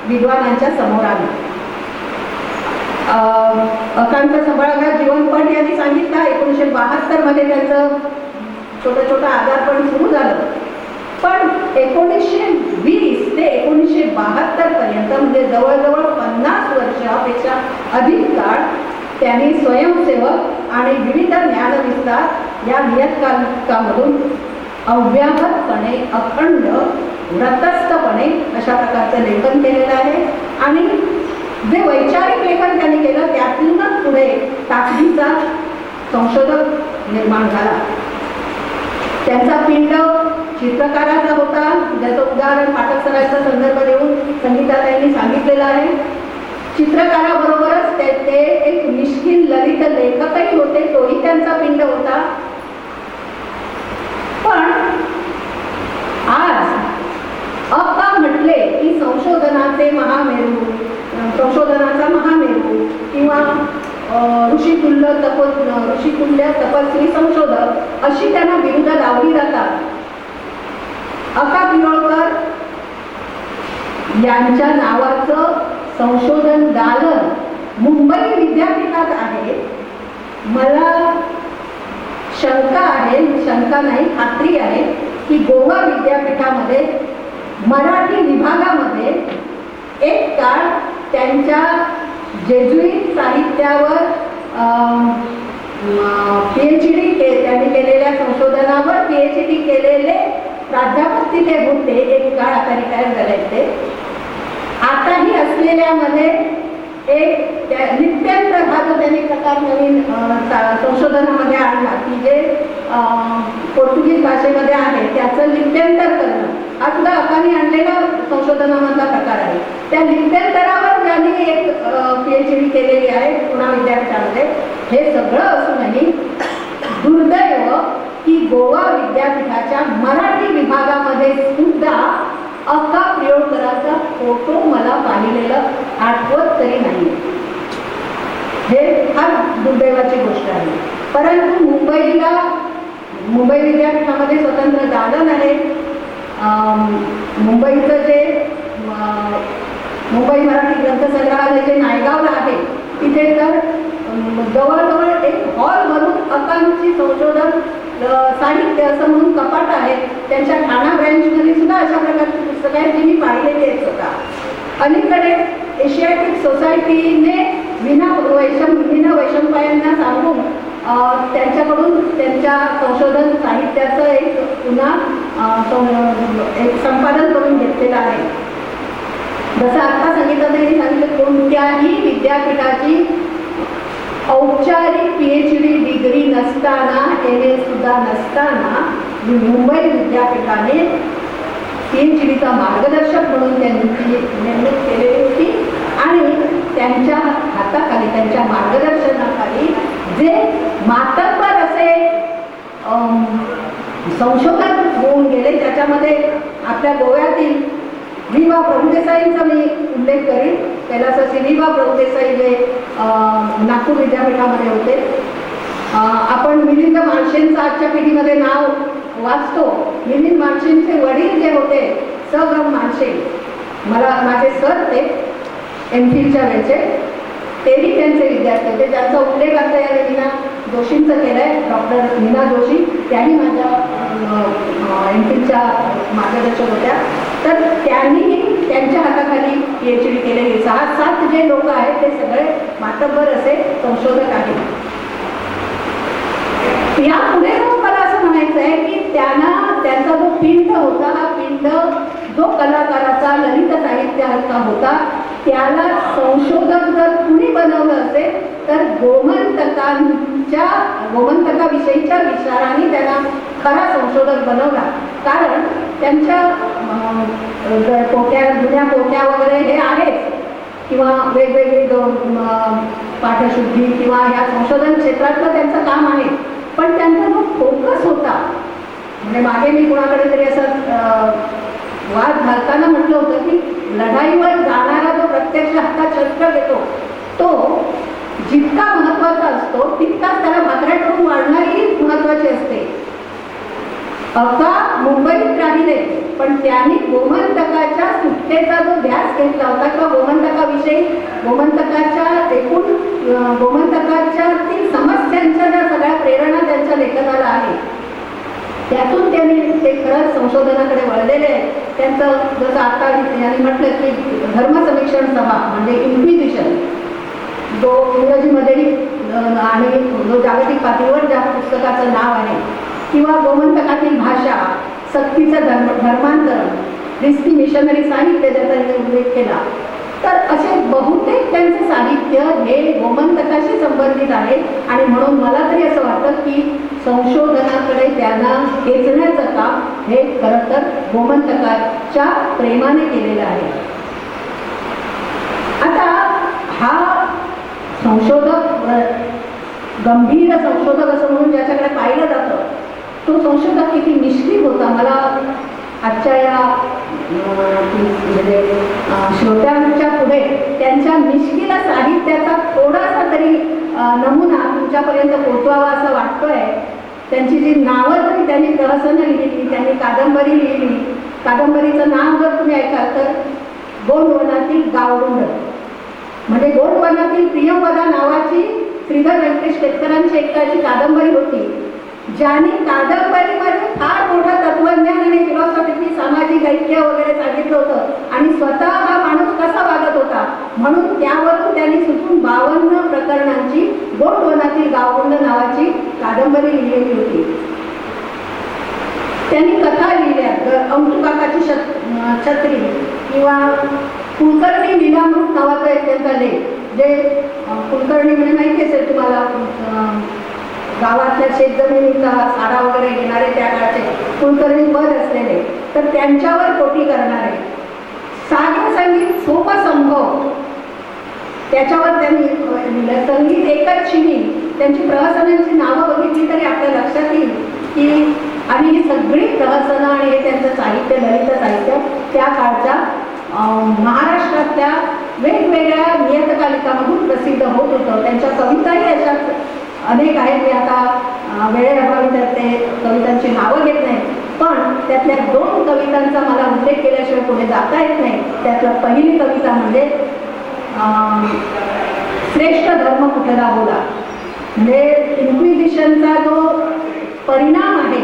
विद्वानांच्या समोर आले. अक्कांचं सभाळघात जीवनपट यांनी सांगितलं 1972 मध्ये त्यांचं छोटं आजारपण सुरू झालं. पण 1920 ते 1972 पर्यंत म्हणजे जवळजवळ 50 वर्षापेक्षा अधिक काळ त्यांनी स्वयंसेवक आणि विविध ज्ञानविस्तार या नियतकालिकामधून अव्याहतपणे अखंड व्रतस्थपणे अशा प्रकारचं लेखन केलेलं आहे. आणि जे वैचारिक लेखन त्यांनी केलं त्यातूनच पुढे ताकदीचा संशोधक निर्माण झाला. त्यांचा पिंड चित्रकाराचा होता, ज्याचं उदाहरण पाठक सरांचा संदर्भ देऊन संगीताताईंनी सांगितलेलं आहे. चित्रकाराबरोबरच ते एक मिश्किल ललित लेखकही होते, तोही त्यांचा पिंड होता. पण आज अक्का म्हटले की संशोधनाचा महामेरू किंवा ऋषितुल्य तपस्वी संशोधक अशी त्यांना बिरुद लावली जातात. अक्का पिरोळकर यांच्या नावाचं संशोधन दालन मुंबई विद्यापीठात आहे. मला शंका नाही, खात्री आहे की गोवा विद्यापीठामध्ये मराठी विभागामध्ये एक काळ त्यांच्या जेजुईत साहित्यावर PhD त्यांनी केलेल्या संशोधनावर PhD केलेले प्राध्यापक तिथे होते. एक काळ आता रिटायर झाले ते. आताही असलेल्यामध्ये एक लिप्यंतर हा जो त्यांनी प्रकार नवीन संशोधनामध्ये आणला की जे पोर्तुगीज भाषेमध्ये आहे त्याचं लिप्यंतर करणं हा सुद्धा अकानी आणलेला संशोधनामधला प्रकार आहे. त्या लिप्यंतरावर त्यांनी एक PhD केलेली आहे पुणा विद्यापीठामध्ये. हे सगळं असूनही दुर्दैव की गोवा विद्यापीठाच्या मराठी विभागामध्ये सुद्धा अक्का पिरोळकरांचा फोटो मला पाहिलेलं आठवत तरी नाही. हे फार दुर्दैवाची गोष्ट आहे. परंतु मुंबई विद्यापीठामध्ये स्वतंत्र दालन आहे. मुंबईचं जे मुंबई मराठी ग्रंथसंग्रहालय जे नायगावला आहे तिथे तर जवळजवळ एक हॉल भरून अकांची संशोधन साहित्य असं म्हणून कपाट आहे. त्यांच्या ठाणा ब्रँचमध्ये सुद्धा अशा प्रकारची पुस्तकं आहेत जी मी पाहिलेली आहेत स्वतः. अलीकडे एशियाटिक सोसायटीने विना वैशंपायांना सांगून त्यांच्याकडून त्यांच्या संशोधन साहित्याचं एक पुन्हा एक संपादन करून घेतलेलं आहे. जसं आता सांगितलं कोणत्याही विद्यापीठाची औपचारिक PhD डिग्री नसताना MA सुद्धा नसताना मुंबई विद्यापीठाने PhDचा मार्गदर्शक म्हणून त्यांची नेमणूक केलेली होती आणि त्यांच्या हाताखाली त्यांच्या मार्गदर्शनाखाली जे मातब्बर असे संशोधन होऊन गेले त्याच्यामध्ये आपल्या गोव्यातील वी.वा. प्रभुदेसाईंचा मी उल्लेख करीन. कैलासाची वी.वा. प्रभुदेसाई जे नागपूर विद्यापीठामध्ये होते. आपण मिलिंद माळशेंचं आजच्या पिढीमध्ये नाव वाचतो. मिलिंद माळशेंचे वडील जे होते स.ग. माळशे माझे सर ते MPhilच्या वेळचे तेही त्यांचे विद्यार्थी होते. ज्यांचा उल्लेख आता या मीना जोशींचं केलं आहे. डॉक्टर मीना जोशी त्याही माझ्या MPhilच्या मार्गदर्शक होत्या. तर त्यांनीही त्यांच्या हाताखाली PhD केलेली 6-7 जे लोक आहेत ते सगळे मातब्बर असे संशोधक आहेत. यापुढे मला असं म्हणायचं आहे की त्यांचा जो पिंड होता हा पिंड जो कलाकाराचा ललित साहित्याचा होता त्याला संशोधक जर कुणी बनवलं असेल तर गोमंतकाविषयीच्या विचाराने त्याला खरा संशोधक बनवला. कारण त्यांच्या जुन्या पोट्या वगैरे हे आहेत किंवा वेगवेगळी पाठशुद्धी किंवा ह्या संशोधन क्षेत्रातलं त्यांचं काम आहे. पण त्यांचा जो फोकस होता म्हणजे मागे मी कुणाकडे तरी असं वाद घालताना म्हटलं होतं की लढाईवर जाणारा जो प्रत्यक्ष हातात शस्त्र घेतो तो जितका महत्त्वाचा असतो तितकाच त्याला भाकऱ्याकडून वाढणारी महत्त्वाची असते. अका मुंबईत राहिले पण त्यांनी गोमंतकाच्या सुटकेचा जो ध्यास घेतला होता किंवा गोमंतकाविषयी गोमंतकाच्या समस्यांच्या ज्या सगळ्या प्रेरणा त्यांच्या लेखनाला आहे त्यातून त्यांनी ते खरंच संशोधनाकडे वळलेले आहे. त्यांचं जसं आता यांनी म्हटलं की धर्मसमीक्षण सभा म्हणजे इन्क्विजिशन जो इंग्रजीमध्ये आणि जो जागतिक पातळीवर ज्या पुस्तकाचं नाव आहे किंवा गोमंतकातील भाषा सक्तीचं धर्मांतरण ख्रिस्ती मिशनरी साहित्य ज्याचा उल्लेख केला. तर असे बहुतेक त्यांचे साहित्य हे गोमंतकाशी संबंधित आहे आणि म्हणून मला तरी असं वाटतं की संशोधनाकडे त्यांना खेचण्याचं काम हे खरं तर गोमंतकाच्या प्रेमाने केलेलं आहे. आता हा संशोधक गंभीर संशोधक असं म्हणून ज्याच्याकडे पाहिलं जातं तो संशोधक किती निष्क्रिय होता. मला आजच्या या म्हणजे श्रोत्यांच्या पुढे त्यांच्या मिश्किल साहित्याचा थोडासा तरी नमुना तुमच्यापर्यंत पोहोचवावा असं वाटतोय. त्यांची जी नावं तरी त्यांनी प्रहसनं लिहिली, त्यांनी कादंबरी लिहिली. कादंबरीचं नाव जर तुम्ही ऐकाल तर गोंडवनातील गावगुंड म्हणजे गोंडवनातील प्रियंवदा नावाची श्रीधर व्यंकटेश केतकरांची एकटाची कादंबरी होती ज्याने कादंबरीमध्ये फार मोठं तत्वज्ञान आणि फिलॉसॉफी सामाजिक ऐक्य वगैरे सांगितलं होतं आणि स्वतः हा माणूस कसा वागत होता म्हणून त्यावरून त्यांनी सुचून 52 प्रकरणांची गोंडवनातील गावगुंड नावाची कादंबरी लिहिलेली होती. त्यांनी कथा लिहिल्या अंकुकाकाची छत्री किंवा कुलकर्णी लीलामृत नावाचा एक त्यांचा लेख जे कुलकर्णी म्हणजे माहिती असेल तुम्हाला गावातल्या शेतजमिनीचा सारा वगैरे घेणारे त्या काळचे कुलकर्णी पद असलेले तर त्यांच्यावर कोटी करणारे साधं संगीत सोपसंभव त्याच्यावर त्यांनी लिहिलं. संगीत एकच शिणी त्यांची प्रहसनांची नावं बघितली तरी आपल्या लक्षात येईल की आणि ही सगळी प्रहसनं आणि हे त्यांचं साहित्य ललित साहित्य त्या काळच्या महाराष्ट्रातल्या वेगवेगळ्या नियतकालिकामधून प्रसिद्ध होत होतं. त्यांच्या कविताही अशाच अनेक आहेत. मी आता वेळेअभावी तर ते कवितांची नावं घेत नाही पण त्यातल्या 2 कवितांचा मला उल्लेख केल्याशिवाय पुढे जाता येत नाही. त्यातलं पहिली कविता म्हणजे श्रेष्ठ धर्म कुठला बोला, म्हणजे इन्क्विजिशनचा जो परिणाम आहे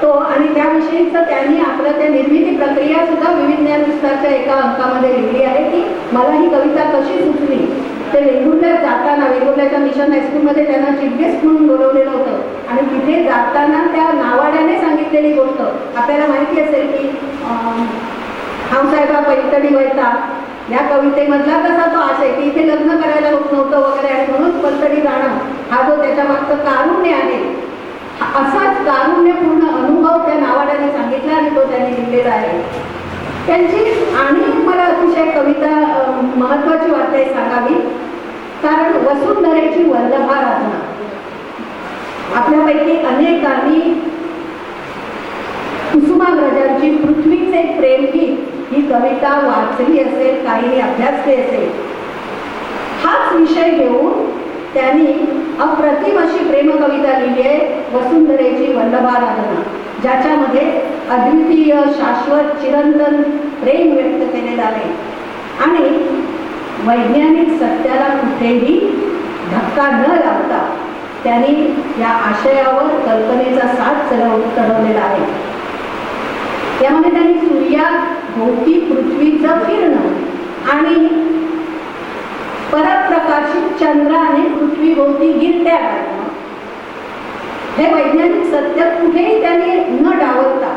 तो, आणि त्याविषयीचं त्यांनी आपलं त्या निर्मिती प्रक्रिया सुद्धा विविध ज्ञान विस्तारच्या एका अंकामध्ये लिहिली आहे की मला ही कविता कशी सुचली. ते वेंगुर्ल्यात जाताना, वेंगुर्ल्याच्या मिशन हायस्कूलमध्ये त्यांना चीफ गेस्ट म्हणून बोलवलेलं होतं आणि तिथे जाताना त्या नावाड्याने सांगितलेली गोष्ट आपल्याला माहिती असेल की आमसाहेबा पैठणी वैता या कवितेमधला तसा तो आशय की इथे लग्न करायला होत नव्हतं वगैरे आणि म्हणून पैठणी जाणं हा जो त्याच्या मागचं कारुण्य आहे, असाच कारुण्यपूर्ण अनुभव त्या नावाड्याने सांगितला आणि तो त्यांनी लिहिलेला आहे. त्यांची आणि मला अतिशय कविता महत्त्वाची वाटते सांगावी, कारण वसुंधरेची वल्लभाराधना. आपल्यापैकी अनेकांनी कुसुमाग्रजांची पृथ्वीचे प्रेमगीत ही कविता वाचली असेल, काहींनी अभ्यासली असेल. हाच विषय घेऊन त्यांनी अप्रतिम अशी प्रेमकविता लिहिली आहे वसुंधरेची वल्लभाराधना, ज्याच्यामध्ये अद्वितीय शाश्वत चिरंतन प्रेम व्यक्त केलेलं आहे आणि वैज्ञानिक सत्याला कुठेही धक्का न लावता त्यांनी या आशयावर कल्पनेचा साथ चढवलेला आहे. यामध्ये त्यांनी सूर्याभोवती पृथ्वीचं फिरणं आणि परप्रकाशित चंद्राने पृथ्वीभोवती गिरट्या काढणं हे वैज्ञानिक सत्य कुठेही त्यांनी न डावलता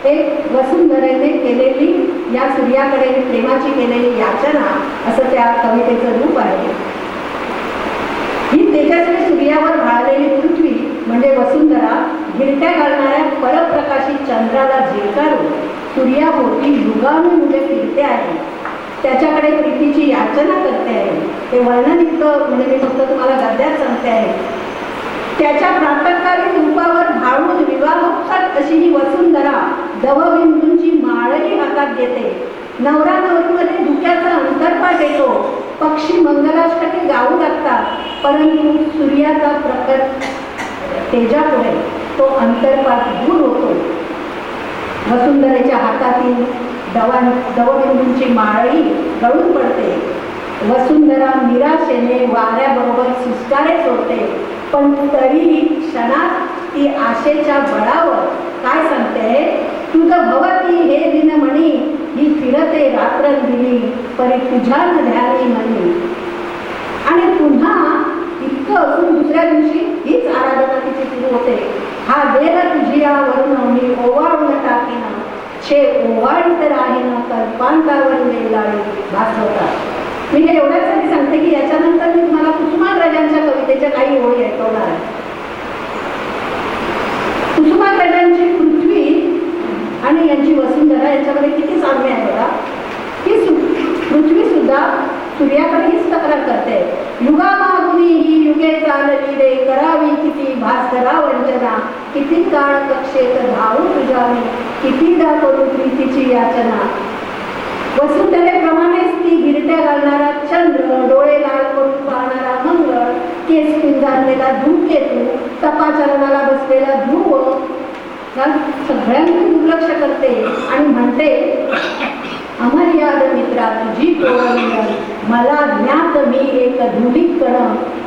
एक वसुंधरेने केलेली या सूर्याकडे प्रेमाची केलेली याचना असं त्या कवितेचं रूप आहे. ही तेजस्वी सूर्यावर भाळलेली पृथ्वी म्हणजे वसुंधरा गिरट्या घालणाऱ्या परप्रकाशित चंद्राला झिरकारून सूर्याभोवती युगानुयुगे फिरते आहे, त्याच्याकडे प्रीतीची याचना करते आहे. ते वर्णन इतकं म्हणजे मी फक्त तुम्हाला गद्यात सांगते आहे. त्याच्या प्रातःकालीन रूपावर भाळून विवाहोत्सुक अशी ही वसुंधरा दवबिंदूंची माळही हातात घेते. नवरा नवरीमध्ये धुक्याचा अंतरपाठ येतो. पक्षी मंगलाष्टके गाऊ लागतात, परंतु सूर्याचा प्रकट तेजापुढे तो अंतरपाठ दूर होतो. वसुंधरेच्या हातातील दवबिंदूंची माळही गळून पडते. वसुंधरा निराशेने वाऱ्याबरोबर सुस्कारे सोडते, पण तरीही क्षणात ती आशेच्या बळावर काय सांगते, तुझं भवती हे दिनमणी ही फिरते रात्रंदिनी परी तुझ्या न ध्यानी मनी. आणि पुन्हा इतकं असून दुसऱ्या दिवशी हीच आराधना तिची सुरू होते. हा देह तुझिया वरून मी ओवाळून टाकीन, छे ओवाळीत राहीन कल्पांतावर वेलाळी भासवतात. मी हे एवढ्यासाठी सांगते की याच्यानंतर मी तुम्हाला कुसुमाग्रजांच्या कवितेच्या काही ओळी ऐकवणार आहे. कुसुमाग्रजांची पृथ्वी आणि यांची वसुंधरा यांच्यामध्ये किती साम्य आहे बघा. ही पृथ्वी सुद्धा सूर्याकडे हीच तक्रार करते. युगामागुनी ही युगे चालली रे, करावी किती भास्करा वंचना, किती काळ कक्षेत धावू तुझ्याने, कितीदा करू प्रीतीची याचना. वसुंधरेप्रमाणेच ती गिरट्या घालणारा चंद्र, डोळे लाल करून पाहणारा मंगळ, केस पिंजारलेला धूमकेतू, तपाचरणाला बसलेला ध्रुव या सगळ्यांनी दुर्लक्ष करते आणि म्हणते, अमर्याद मित्रा तुझी तोरण, मला ज्ञात मी एक धुलिक कण,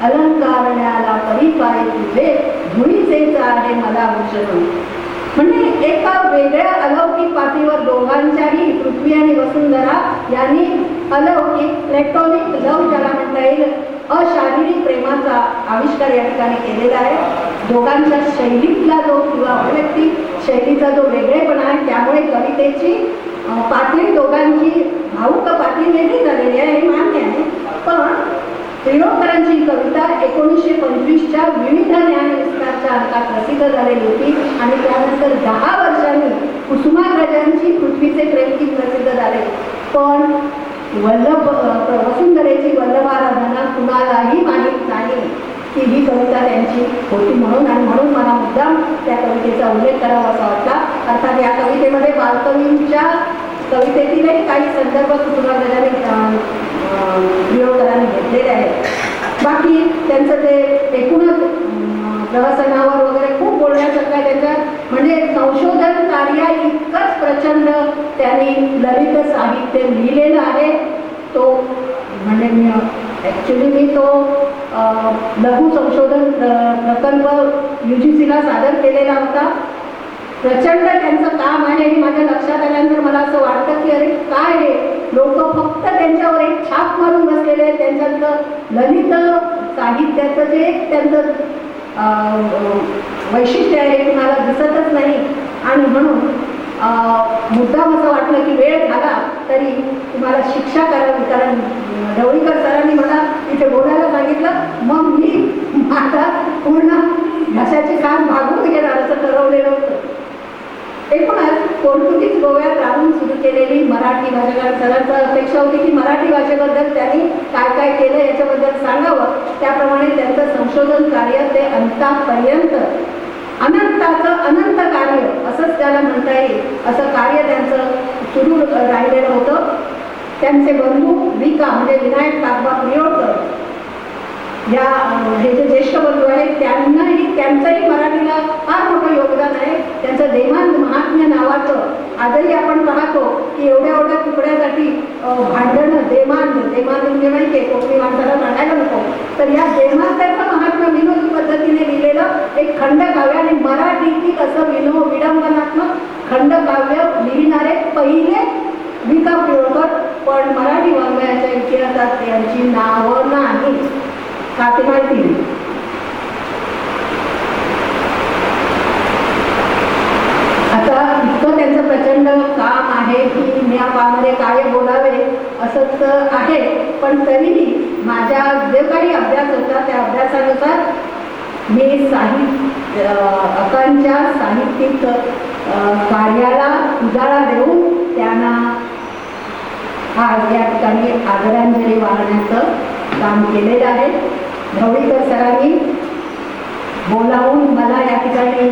अलंकारण्याला परिपाय तुझे, धुळीचेच आहे मला भूषण. म्हणजे एका वेगळ्या अलौकिक पातळीवर दोघांच्याही पृथ्वी आणि वसुंधरा यांनी अलौकिक प्लेटॉनिक लव ज्याला म्हणता येईल अशारीरिक प्रेमाचा आविष्कार या ठिकाणी केलेला आहे. दोघांच्या शैलीतला जो किंवा अभिव्यक्ती शैलीचा जो वेगळेपणा आहे त्यामुळे कवितेची पातळी दोघांची भावुक पातळी वेगळी झालेली आहे हे मान्य आहे. पण त्रिलोकरांची कविता 1925च्या विविध ज्ञानविस्तारच्या अंकात प्रसिद्ध झालेली होती आणि त्यानंतर 10 वर्षांनी कुसुमाग्रजांची पृथ्वीचे प्रेमगीत प्रसिद्ध झाले. पण वसुंधरेची वल्लभाराधना कुणालाही माहीत नाही की ही कविता त्यांची होती म्हणून, आणि म्हणून मला मुद्दाम त्या कवितेचा उल्लेख करावा असा वाटला. अर्थात या कवितेमध्ये बालकवींच्या कवितेतीलही काही संदर्भ कुसुमाग्रजांनी त्रिलोकरांनी घेतलेले आहेत. बाकी त्यांचं ते एकूणच प्रहसनावर वगैरे खूप बोलण्यासारखं आहे त्यांच्या म्हणजे संशोधन कार्य इतकंच प्रचंड त्यांनी ललित साहित्य लिहिलेलं आहे. तो म्हणजे मी तो लघु संशोधन प्रकल्प UGCला सादर केलेला होता. प्रचंड त्यांचं काम आहे हे माझ्या लक्षात आल्यानंतर मला असं वाटतं की अरे काय हे लोक फक्त त्यांच्यावर एक छाप मारून बसलेले आहेत. त्यांच्यातलं ललित साहित्याचं जे एक त्यांचं वैशिष्ट्य आहे हे तुम्हाला दिसतच नाही. आणि म्हणून मुद्दाम असं वाटलं की वेळ झाला तरी तुम्हाला शिक्षा करावी, कारण ढवळीकर सरांनी मला इथे बोलायला सांगितलं. मग मी माझा पूर्ण घशाची कान भागून घेणार असं ठरवलेलं होतं. एकूणच पोर्तुगीज गोव्यात राहून सुरू केलेली मराठी भाषा, कारण सरांची अपेक्षा होती की मराठी भाषेबद्दल त्यांनी काय काय केलं याच्याबद्दल सांगावं. त्याप्रमाणे त्यांचं संशोधन कार्य ते अंतापर्यंत अनंताचं अनंत कार्य असंच त्याला म्हणता येईल असं कार्य त्यांचं सुरू राहिलेलं होतं. त्यांचे बंधू विका म्हणजे विनायक कागबा प्रियोडकर या हे जे ज्येष्ठ बंधू आहेत त्यांचंही मराठीला फार मोठं योगदान आहे. त्यांचं देवांत महात्म्य नावाचं आजही आपण पाहतो की एवढ्या एवढ्या तुकड्यासाठी भांडणं देवांत म्हणजे माहिती आहे कोकणी माणसाला म्हणायला नको. तर या देवांताचं महात्म्य विनोदी पद्धतीने लिहिलेलं एक खंडकाव्य आणि मराठीतील असं विडंबनात्मक खंडकाव्य लिहिणारे पहिले विका पिळकर. पण मराठी वाङ्मयाच्या इतिहासात यांची नावं नाही का ते माहिती नाही. आता इतकं त्यांचं प्रचंड काम आहे की मी या कामामध्ये काय बोलावे असंच आहे. पण तरीही माझ्या जे काही अभ्यास होता त्या अभ्यासानुसार मी अकांच्या साहित्यिक कार्याला उजाळा देऊन त्यांना आज या ठिकाणी आदरांजली वाहण्याचं काम केलेलं आहे. ढवळीकर सरांनी बोलावून मला या ठिकाणी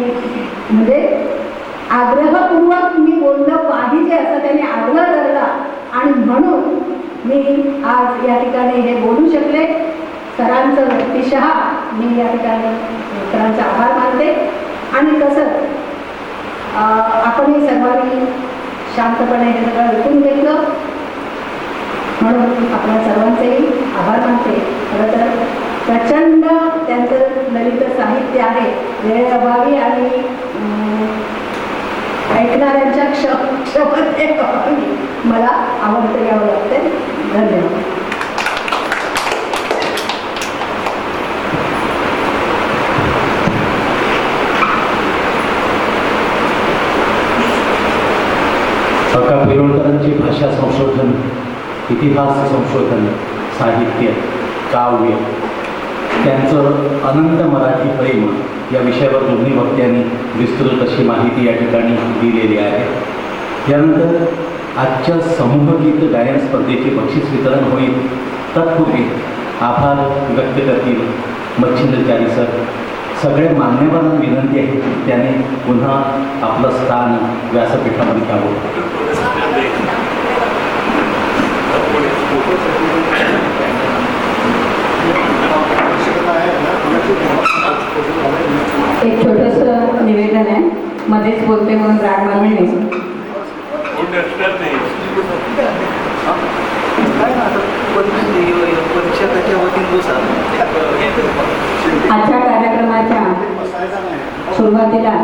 म्हणजे आग्रहपूर्वक मी बोललं पाहिजे असं त्यांनी आग्रह धरला आणि म्हणून मी आज या ठिकाणी हे बोलू शकले. सरांचं व्यक्तिशः मी या ठिकाणी सरांचा आभार मानते. आणि तसंच आपणही सर्वांनी शांतपणे हे सगळं ऐकून घेतलं म्हणून आपल्या सर्वांचेही आभार मानते. खरं तर प्रचंड त्यांचं ललित साहित्य आहे. वेळेअभावी आणि ऐकणाऱ्यांच्या क्षमतेअभावी मला आवडतं यावं लागते. धन्यवाद. अका पिरोळकरांची भाषा संशोधन, इतिहास संशोधन, साहित्य, काव्य, त्यांचं अनंत मराठी प्रेम या विषयावर दोन्ही वक्त्यांनी विस्तृत अशी माहिती या ठिकाणी दिलेली आहे. यानंतर आजच्या समूहगीत गायन स्पर्धेचे बक्षीस वितरण होईल. तत्पूर्वी आभार व्यक्त करतील मच्छिंद्रचारी सर. सगळ्या मान्यवरांना विनंती आहे की त्याने पुन्हा आपलं स्थान व्यासपीठामध्ये घ्यावं. एक छोटंसं निवेदन आहे. मध्येच बोलते म्हणून राग मानू नये. आजच्या कार्यक्रमाच्या सुरुवातीला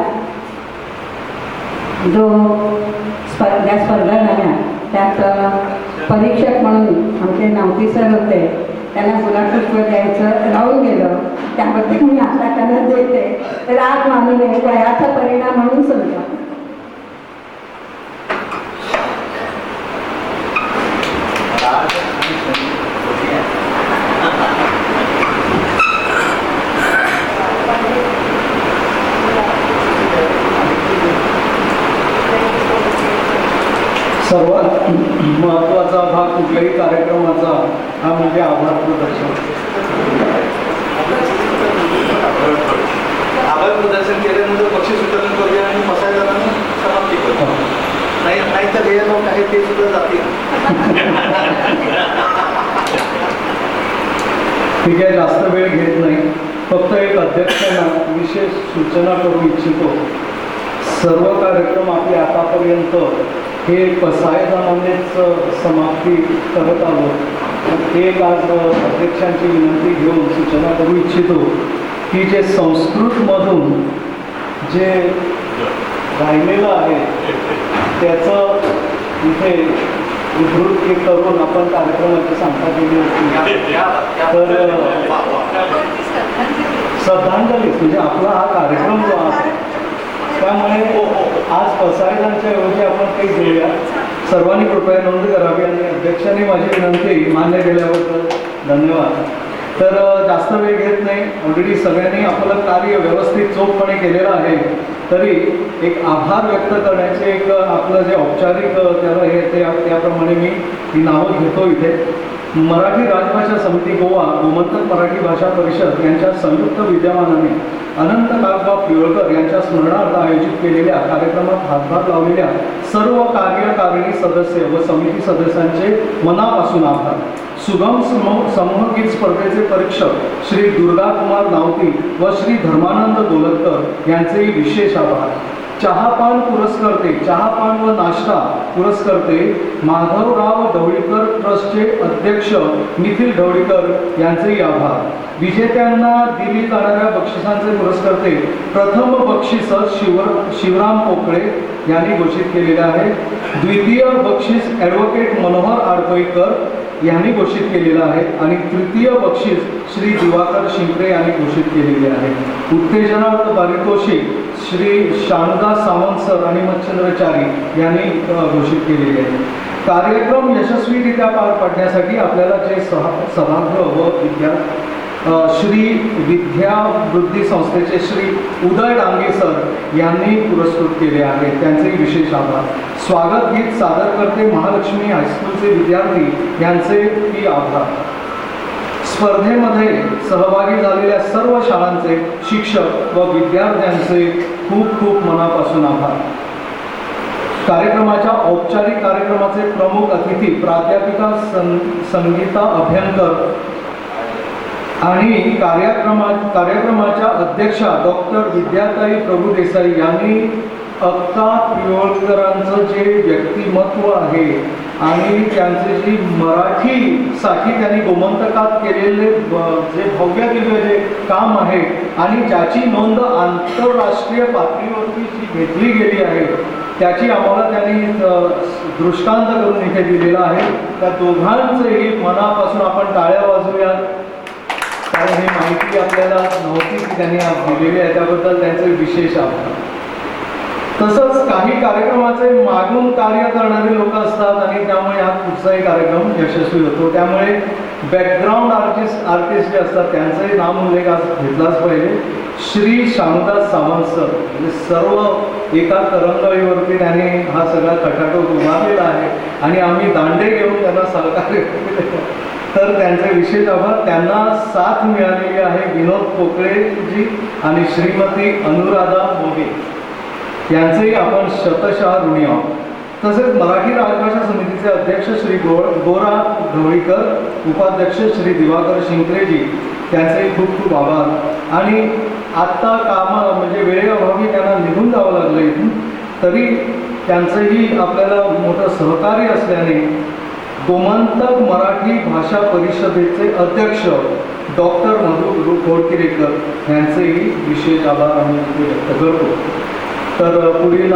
जो स्पर्धा झाल्या त्यात परीक्षक म्हणून आमचे नावती सर होते. त्यांना गुलाबपुष्प द्यायचं राहून गेलं. त्याबद्दल मी आता त्यांना देते. राग मानू नये, वयाचा परिणाम म्हणून समजा. सर्वात महत्त्वाचा भाग कुठल्याही कार्यक्रमाचा हा म्हणजे आभार प्रदर्शन. आभार प्रदर्शन केल्यानंतर बक्षीस वितरण करूया आणि मसाजदारांना समाप्ती करूया. नाहीतर हे लोक आहेत ते सुद्धा जातील. ठीक आहे, जास्त वेळ घेत नाही. फक्त एक अध्यक्षांना विशेष सूचना करू इच्छितो. सर्व कार्यक्रम आपले आतापर्यंत हे पसायदानानेच समाप्ती करत आलो. एक आज अध्यक्षांची विनंती घेऊन सूचना करू इच्छितो की जे संस्कृतमधून जे राहिलेलं आहे त्याचं इथे उद्धृत करून आपण कार्यक्रमाची सांगता केली होती. तर श्रद्धांजली म्हणजे आपला हा कार्यक्रम जो आहे त्यामुळे आज पसायदांच्या ऐवजी आपण काही घेऊया. सर्वांनी कृपया नोंद करावी आणि अध्यक्षांनी माझी विनंती मान्य केल्याबद्दल धन्यवाद. तर जास्त वेळ घेत नाही. ऑलरेडी सगळ्यांनी आपलं कार्य व्यवस्थित चोखपणे केलेलं आहे. तरी एक आभार व्यक्त करण्याचे एक आपलं जे औपचारिक त्याला हे त्याप्रमाणे मी ही नावं घेतो इथे. मराठी राजभाषा समिती गोवा, गोमंतक मराठी भाषा परिषद यांच्या संयुक्त विद्यमानाने अनंत नागबा पिवळकर यांच्या स्मरणार्थ आयोजित केलेल्या कार्यक्रमात हातभार लावलेल्या सर्व कार्यकारिणी सदस्य व समिती सदस्यांचे मनापासून आभार. सुगम समूहगीत स्पर्धेचे परीक्षक श्री दुर्गाकुमार नावती व श्री धर्मानंद गोलतकर यांचेही विशेष आभार. चहापान पुरस्कर्ते, चहापान व नाश्ता पुरस्कर्ते माधवराव ढवळीकर ट्रस्टचे अध्यक्ष निखिल ढवळीकर यांचेही आभार. विजेत्यांना दिली जाणाऱ्या बक्षिसांचे पुरस्कर्ते प्रथम बक्षीस शिवराम पोकळे यांनी घोषित केलेले आहे. द्वितीय बक्षीस ॲडव्होकेट मनोहर आडपईकर यांनी घोषित केलेलं आहे आणि तृतीय बक्षीस श्री दिवाकर शिंपरे यांनी घोषित केलेले आहे. उत्तेजनार्थ पारितोषिक श्री शानदास सावंत सर आणि मच्छंद्रचारी यांनी घोषित केलेले आहे. कार्यक्रम यशस्वीरित्या पार पाडण्यासाठी आपल्याला जे सभागृह व श्री विद्यावृद्धी संस्थेचे श्री उदय डांगे सर यांनी पुरस्कृत केले आहे, त्यांचेही विशेष आभार. स्वागत गीत सादर करते महालक्ष्मी हायस्कूलचे विद्यार्थी यांचेही आभार. स्पर्धेमध्ये सहभागी झालेल्या सर्व शाळांचे शिक्षक व विद्यार्थ्यांचे खूप खूप मनापासून आभार. कार्यक्रमाच्या औपचारिक कार्यक्रमाचे प्रमुख अतिथी प्राध्यापिका संगीता अभ्यंकर आणि कार्यक्रमाच्या अध्यक्षा डॉक्टर विद्याताई प्रभुदेसाई यांनी अक्का पिवळकरांचं जे व्यक्तिमत्व आहे आणि त्यांचे जी मराठीसाठी त्यांनी गोमंतकात केलेले जे भव्य दिव्य जे काम आहे आणि ज्याची नोंद आंतरराष्ट्रीय पातळीवरती जी घेतली गेली आहे त्याची आम्हाला त्यांनी दृष्टांत करून इथे दिलेला आहे. त्या दोघांचेही मनापासून आपण टाळ्या वाजवूयात, कारण ही माहिती आपल्याला नव्हती की त्यांनी आज दिलेली आहे, त्याबद्दल त्यांचे विशेष आभार. तसंच काही कार्यक्रमाचे मागून कार्य करणारे लोक असतात आणि त्यामुळे हा कुठचाही कार्यक्रम यशस्वी होतो. त्यामुळे बॅकग्राऊंड आर्टिस्ट जे असतात त्यांचाही नाम उल्लेख आज घेतलाच पाहिजे. श्री शानदास सावंत सर म्हणजे सर्व एका तरंगळीवरती त्यांनी हा सगळा खटाटोप उभारलेला आहे आणि आम्ही दांडे घेऊन त्यांना सहकार्य केले, तर त्यांचे विशेष आभार. त्यांना साथ मिळालेली आहे विनोद पोकळेजी आणि श्रीमती अनुराधा मोगे यांचेही आपण शतशः ऋणी आहोत. तसेच मराठी राजभाषा समितीचे अध्यक्ष श्री गोरा ढवळीकर, उपाध्यक्ष श्री दिवाकर शिंपरेजी त्यांचेही खूप खूप आभार. आणि आत्ता म्हणजे वेळेअभावी त्यांना निघून जावं लागलं इथून, तरी त्यांचंही आपल्याला मोठं सहकार्य असल्याने गोमंतक मराठी भाषा परिषदेचे अध्यक्ष डॉक्टर मधु घोडकिरेकर यांचेही विशेष आभार आम्ही व्यक्त करतो. तर पुढील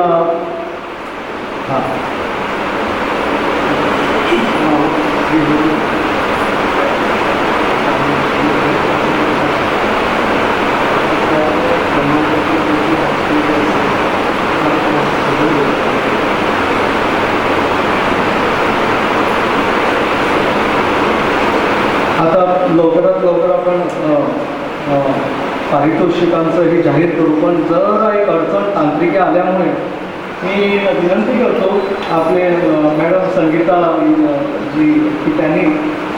आता लवकरात लवकर आपण पारितोषिकांचंही जाहीर करू, पण जरा एक अडचण तांत्रिक आल्यामुळे मी विनंती करतो आपले मॅडम संगीता जी की त्यांनी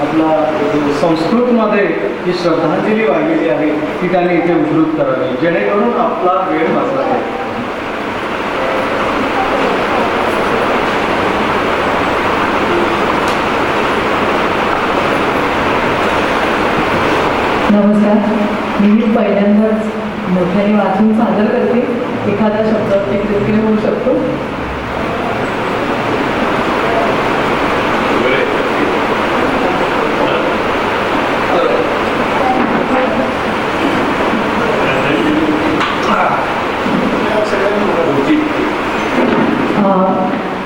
आपला संस्कृतमध्ये जी श्रद्धांजली वाहिलेली आहे ती त्यांनी इथे उद्धृत करावी, जेणेकरून आपला वेळ वाचला आहे. नमस्कार. मी पहिल्यांदाच मोठ्याने वाचून सादर करते. एखादा शब्द एक देखील होऊ शकतो.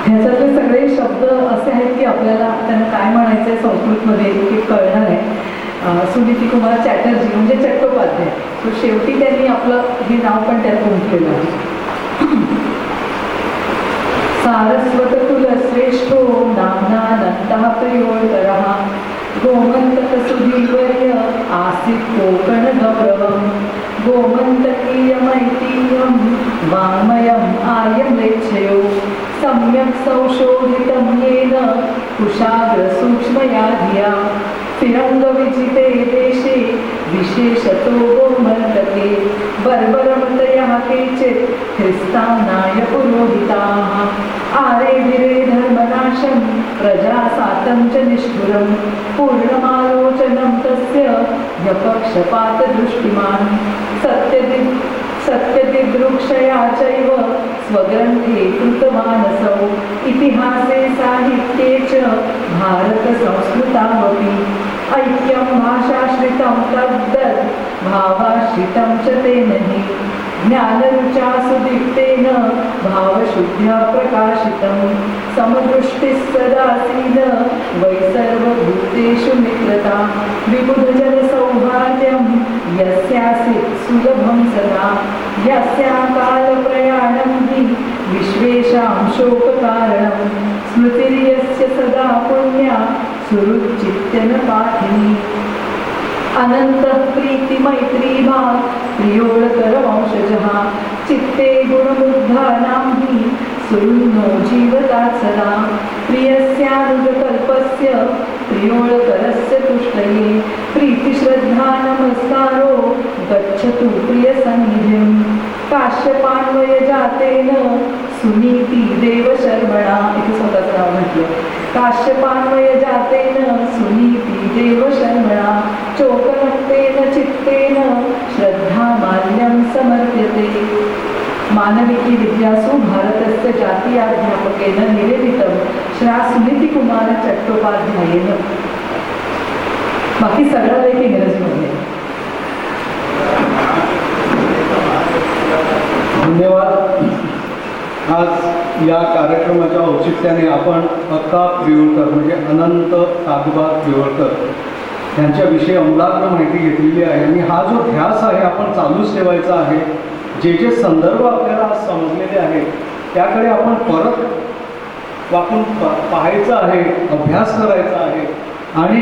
ह्याच्यातले सगळे शब्द असे आहेत की आपल्याला त्यांना काय म्हणायचं आहे संस्कृतमध्ये हे कळणार आहे. सुनीती कुमार चॅटर्जी म्हणजे चट्टोपाध्याय. तो शेवटी त्यांनी आपलं हे नाव पण त्यात गुंतलेलं आहे. सारस्वत कुल श्रेष्ठो नामना नंतः प्रियोळकरः गोमंतक सुधीवर्य आसीत् कोकण गौरवम् गोमन्तकीयमैतीयं वाङ्मयम् आर्यं लेच्छयो सम्यक् संशोधितं येन कुशाग्रसूक्ष्मया धिया फिरङ्गविजिते देशे विशेषतो गोमन्तके बर्बरमतयः केचित् ख्रिस्तानाय पुरोहिताः आरेभिरे धर्मनाशं प्रजासातं च निष्ठुरं पूर्णमालोचनं तस्य ह्यपक्षपातदृष्टिमान् सत्यदिदृक्षया चैव स्वग्रन्थे कृतमानसौ इतिहासे साहित्ये च भारतसंस्कृतावपि ऐक्यं भाषाश्रितं तद्दत् भावाश्रितं च तेन हि ज्ञानरुचा सुदीप्तेन भावशुद्ध्या प्रकाशितं समदृष्टिः सदासीन वै सर्वभूतेषु मित्रता विबुधजनसौभाग्यं यस्यासीत् सुलभं सदा यस्या कालप्रयाणं हि विश्वेषां शोककारणं स्मृतिर्यस्य सदा पुण्या सुरुचित्यन पाठिनी अनंत प्रीति मैत्री भाव प्रियोळकर वंशजः चित्ते गुणमुद्धानां हि सुरुन्नो जीवतात् सदा प्रियस्यानुजकल्पस्य प्रियोळकरस्य तुष्टये प्रीतिश्रद्धा नमस्कारो गच्छतु प्रियसन्निधिं काश्यपान्वयजातेन सुनीती देवशर्मणा. इथे स्वतःचं नाव म्हटलं. काश्यपान्वयजातेन सुनीती देवशर्मणा चोकनक्तेन चित्तेन श्रद्धामाल्यं समर्प्यते. मानविकी विद्यासु भारतस्य जातीयाध्यापकेन निवेदितं श्रा सुनीतिकुमार चट्टोपाध्यायेन. बाकी सगळं लेख इंग्रजीमध्ये. धन्यवाद. आज या कार्यक्रमाच्या औचित्याने आपण अक्का प्रियोळकर म्हणजे अनंत ताकबा प्रियोळकर यांच्याविषयी अमूलाग्र माहिती घेतलेली आहे. आणि हा जो ध्यास आहे आपण चालूच ठेवायचा आहे. जे जे संदर्भ आपल्याला आज समजलेले आहेत त्याकडे आपण परत वाकून पाहायचं आहे, अभ्यास करायचा आहे. आणि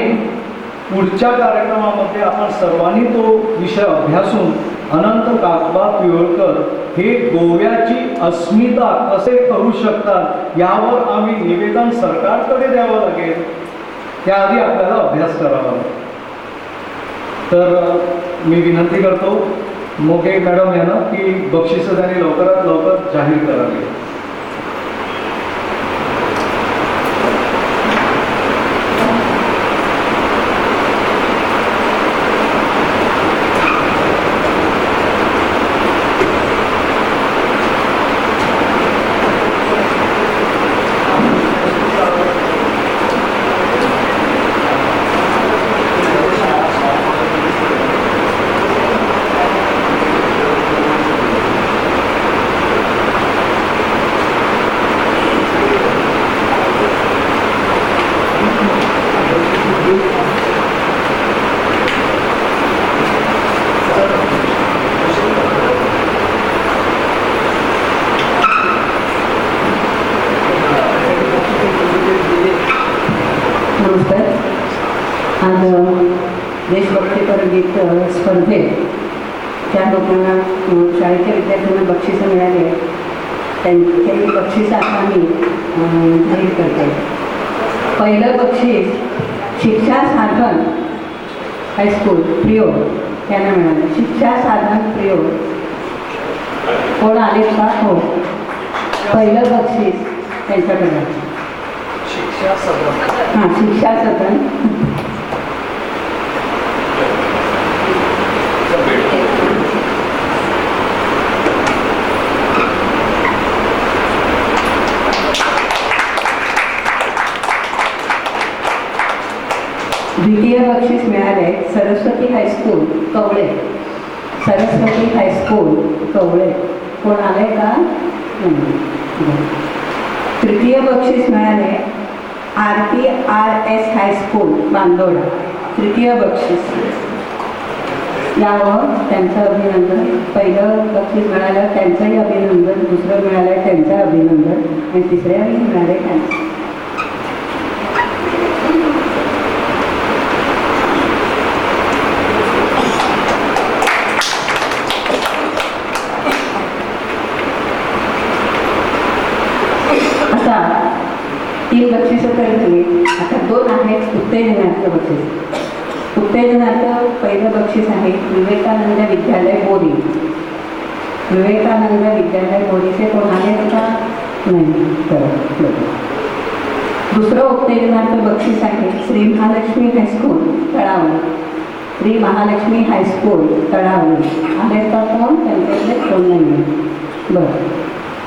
पुढच्या कार्यक्रमामध्ये आपण सर्वांनी तो विषय अभ्यासून अनंत ताकबा प्रियोळकर हे गोव्याची अस्मिता कसे करू शकतात यावर आम्ही निवेदन सरकारकडे द्यावं लागेल. त्याआधी आपल्याला अभ्यास करावा. तर मी विनंती करतो मोगे मॅडम यांना की बक्षिसं त्यांनी लवकरात लवकर जाहीर करावी. आज देशभक्तीपर गीत स्पर्धेत ज्या लोकांना शाळेच्या विद्यार्थ्यांना बक्षिसं मिळाली आहेत त्यांचे बक्षीस आता मी जाहीर करते. पहिलं बक्षीस शिक्षा साधन हायस्कूल प्रियोड यांना मिळालं. शिक्षा साधन प्रियोड कोण आले का? हो, पहिलं बक्षीस त्यांच्याकडे. शिक्षा सदन. हां, शिक्षा सदन. द्वितीय बक्षीस मिळाले सरस्वती हायस्कूल कवळे. सरस्वती हायस्कूल कवळे. कोण आले का? नाही. तृतीय बक्षीस मिळाले RPRS हायस्कूल बांदोडा. तृतीय बक्षीस. यावर त्यांचं अभिनंदन. पहिलं बक्षीस मिळालं त्यांचंही अभिनंदन, दुसरं मिळालं त्यांचं अभिनंदन आणि तिसऱ्याही मिळाले त्यांचं. आता 3 बक्षिसं तर दिली. आता 2 आहेत उत्तेजनाचं बक्षीस. उत्तेजनाचं पहिलं बक्षीस आहे विवेकानंद विद्यालय बोरी. विवेकानंद विद्यालय बोरीचे कोण आले का? नाही. तर दुसरं उत्तेजनाचं बक्षीस आहे श्री महालक्ष्मी हायस्कूल तळावली. श्री महालक्ष्मी हायस्कूल तळावली. आले का कोण? त्यांच्याकडे कोण नाही. बरं,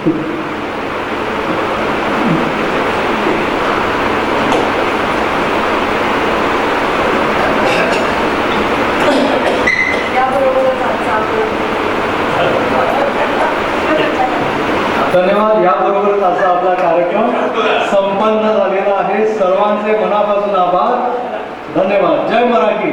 ठीक. धन्यवाद. याबरोबरच असा आपला कार्यक्रम संपन्न झालेला आहे. सर्वांचे मनापासून आभार. धन्यवाद. जय मराठी.